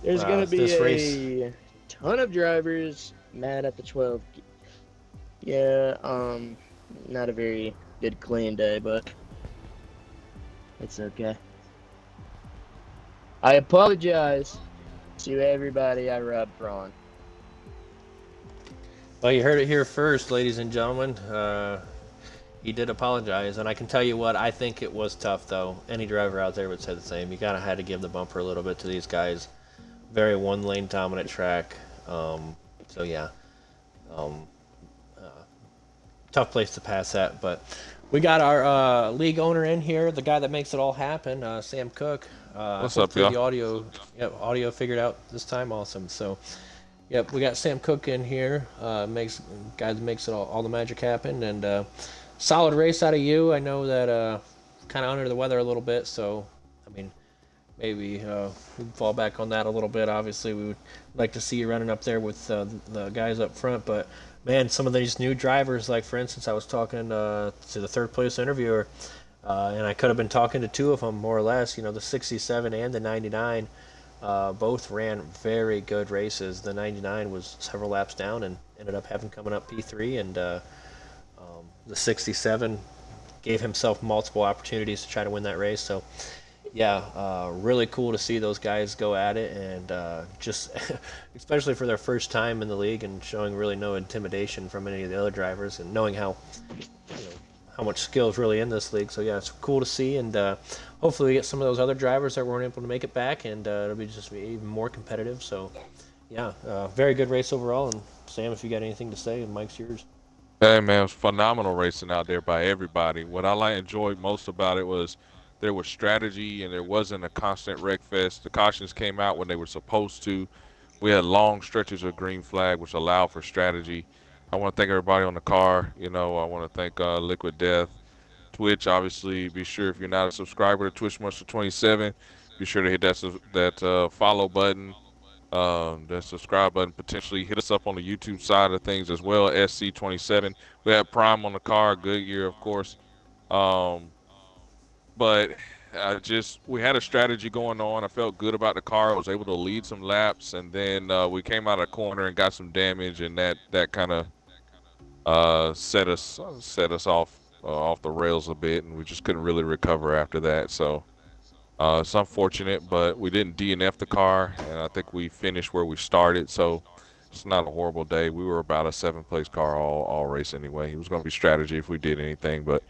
there's gonna be this a race ton of drivers mad at the 12. Yeah, not a very good clean day, but it's okay. I apologize to everybody I rubbed wrong. Well, you heard it here first, ladies and gentlemen. He did apologize, and I can tell you what, I think it was tough, though. Any driver out there would say the same. You kind of had to give the bumper a little bit to these guys. Very one-lane dominant track. So, yeah. Tough place to pass at, but we got our league owner in here, the guy that makes it all happen, Sam Cook. What's up, y'all? The audio figured out this time, awesome. So, yep, we got Sam Cook in here, guy that makes it all the magic happen, and solid race out of you. I know that kind of under the weather a little bit, so I mean, maybe we'd fall back on that a little bit. Obviously, we would like to see you running up there with the guys up front, but man, some of these new drivers, like for instance, I was talking to the third place interviewer, and I could have been talking to two of them more or less. The 67 and the 99 both ran very good races. The 99 was several laps down and ended up coming up P3, and the 67 gave himself multiple opportunities to try to win that race. So, yeah, really cool to see those guys go at it, and just especially for their first time in the league and showing really no intimidation from any of the other drivers and knowing how much skill is really in this league. So yeah, it's cool to see, and hopefully we get some of those other drivers that weren't able to make it back, and it'll be even more competitive. So yeah, very good race overall. And Sam, if you got anything to say, Mike's yours. Hey man, it was phenomenal racing out there by everybody. What I enjoyed most about it was there was strategy and there wasn't a constant wreck fest. The cautions came out when they were supposed to. We had long stretches of green flag, which allowed for strategy. I want to thank everybody on the car. I want to thank Liquid Death, Twitch. Obviously, be sure if you're not a subscriber to Twitch Monster 27, be sure to hit that follow button. The subscribe button. Potentially hit us up on the YouTube side of things as well. SC27. We had Prime on the car. Goodyear, of course. Um, but we had a strategy going on. I felt good about the car. I was able to lead some laps, and then we came out of the corner and got some damage, and that kind of set us off the rails a bit, and we just couldn't really recover after that. So it's unfortunate, but we didn't DNF the car, and I think we finished where we started. So it's not a horrible day. We were about a 7th place car all race anyway. It was going to be strategy if we did anything, but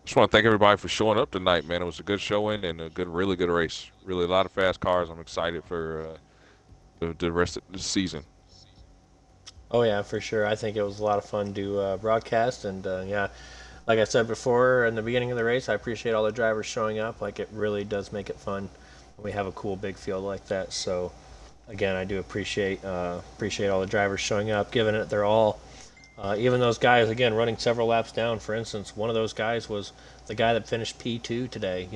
just want to thank everybody for showing up tonight, man. It was a good showing and a really good race. Really a lot of fast cars. I'm excited for the rest of the season. Oh yeah, for sure. I think it was a lot of fun to broadcast, and yeah, like I said before in the beginning of the race, I appreciate all the drivers showing up. Like, it really does make it fun when we have a cool big field like that. So again, I do appreciate all the drivers showing up, giving it their all. Even those guys, again, running several laps down. For instance, one of those guys was the guy that finished P2 today.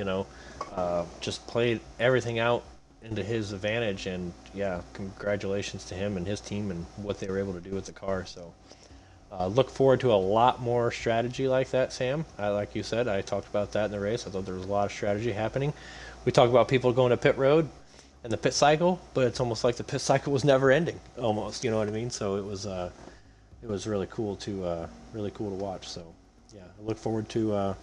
Just played everything out into his advantage, and yeah, congratulations to him and his team and what they were able to do with the car. So look forward to a lot more strategy like that, Sam. Like you said, I talked about that in the race. I thought there was a lot of strategy happening. We talked about people going to pit road and the pit cycle, but it's almost like the pit cycle was never ending, almost. You know what I mean? So it was really cool to watch. So yeah, I look forward to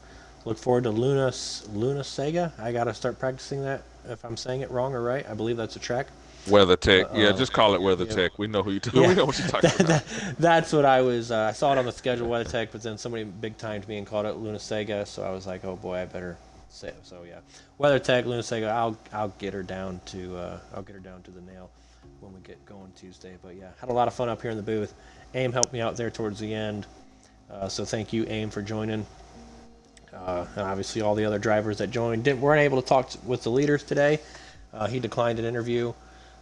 Luna Sega. I gotta start practicing that if I'm saying it wrong or right. I believe that's a track. WeatherTech, yeah, just call it WeatherTech. We know who you. Yeah. We know what you're talking about. That's what I was. I saw it on the schedule, WeatherTech, but then somebody big timed me and called it Luna Sega. So I was like, oh boy, I better say it. So yeah, WeatherTech, Luna Sega. I'll get her down to the nail when we get going Tuesday. But yeah, had a lot of fun up here in the booth. AIM helped me out there towards the end, so thank you, AIM, for joining. And obviously all the other drivers that joined weren't able to talk with the leaders today. He declined an interview.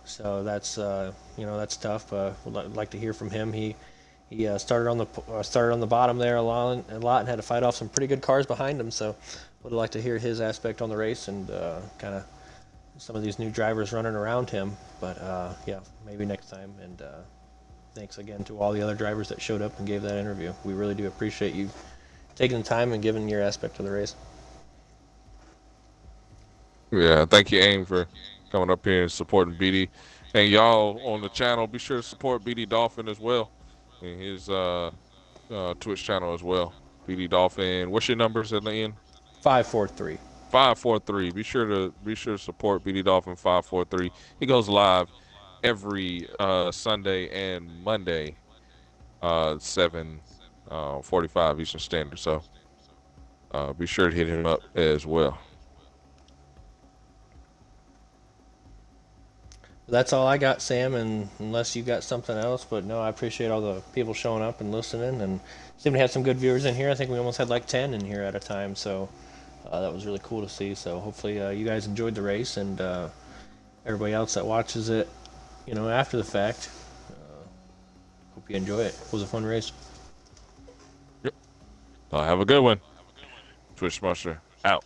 So that's that's tough. Would like to hear from him. He started on the bottom there a lot and had to fight off some pretty good cars behind him. So would like to hear his aspect on the race and kind of some of these new drivers running around him. But yeah, maybe next time. And thanks again to all the other drivers that showed up and gave that interview. We really do appreciate you taking the time and giving your aspect of the race. Yeah, thank you, AIM, for coming up here and supporting BD. And y'all on the channel, be sure to support BD Dolphin as well in his Twitch channel as well. BD Dolphin. What's your numbers at the end? 543. 543. Be sure to support BD Dolphin 543. He goes live every Sunday and Monday, 7:45 Eastern Standard. So be sure to hit him up as well. That's all I got, Sam, and unless you got something else. But no, I appreciate all the people showing up and listening, and seem to have some good viewers in here. I think we almost had like 10 in here at a time, so that was really cool to see. So hopefully you guys enjoyed the race, and everybody else that watches it, after the fact, hope you enjoy it. It was a fun race. Yep. Have a good one. Twitch Monster out.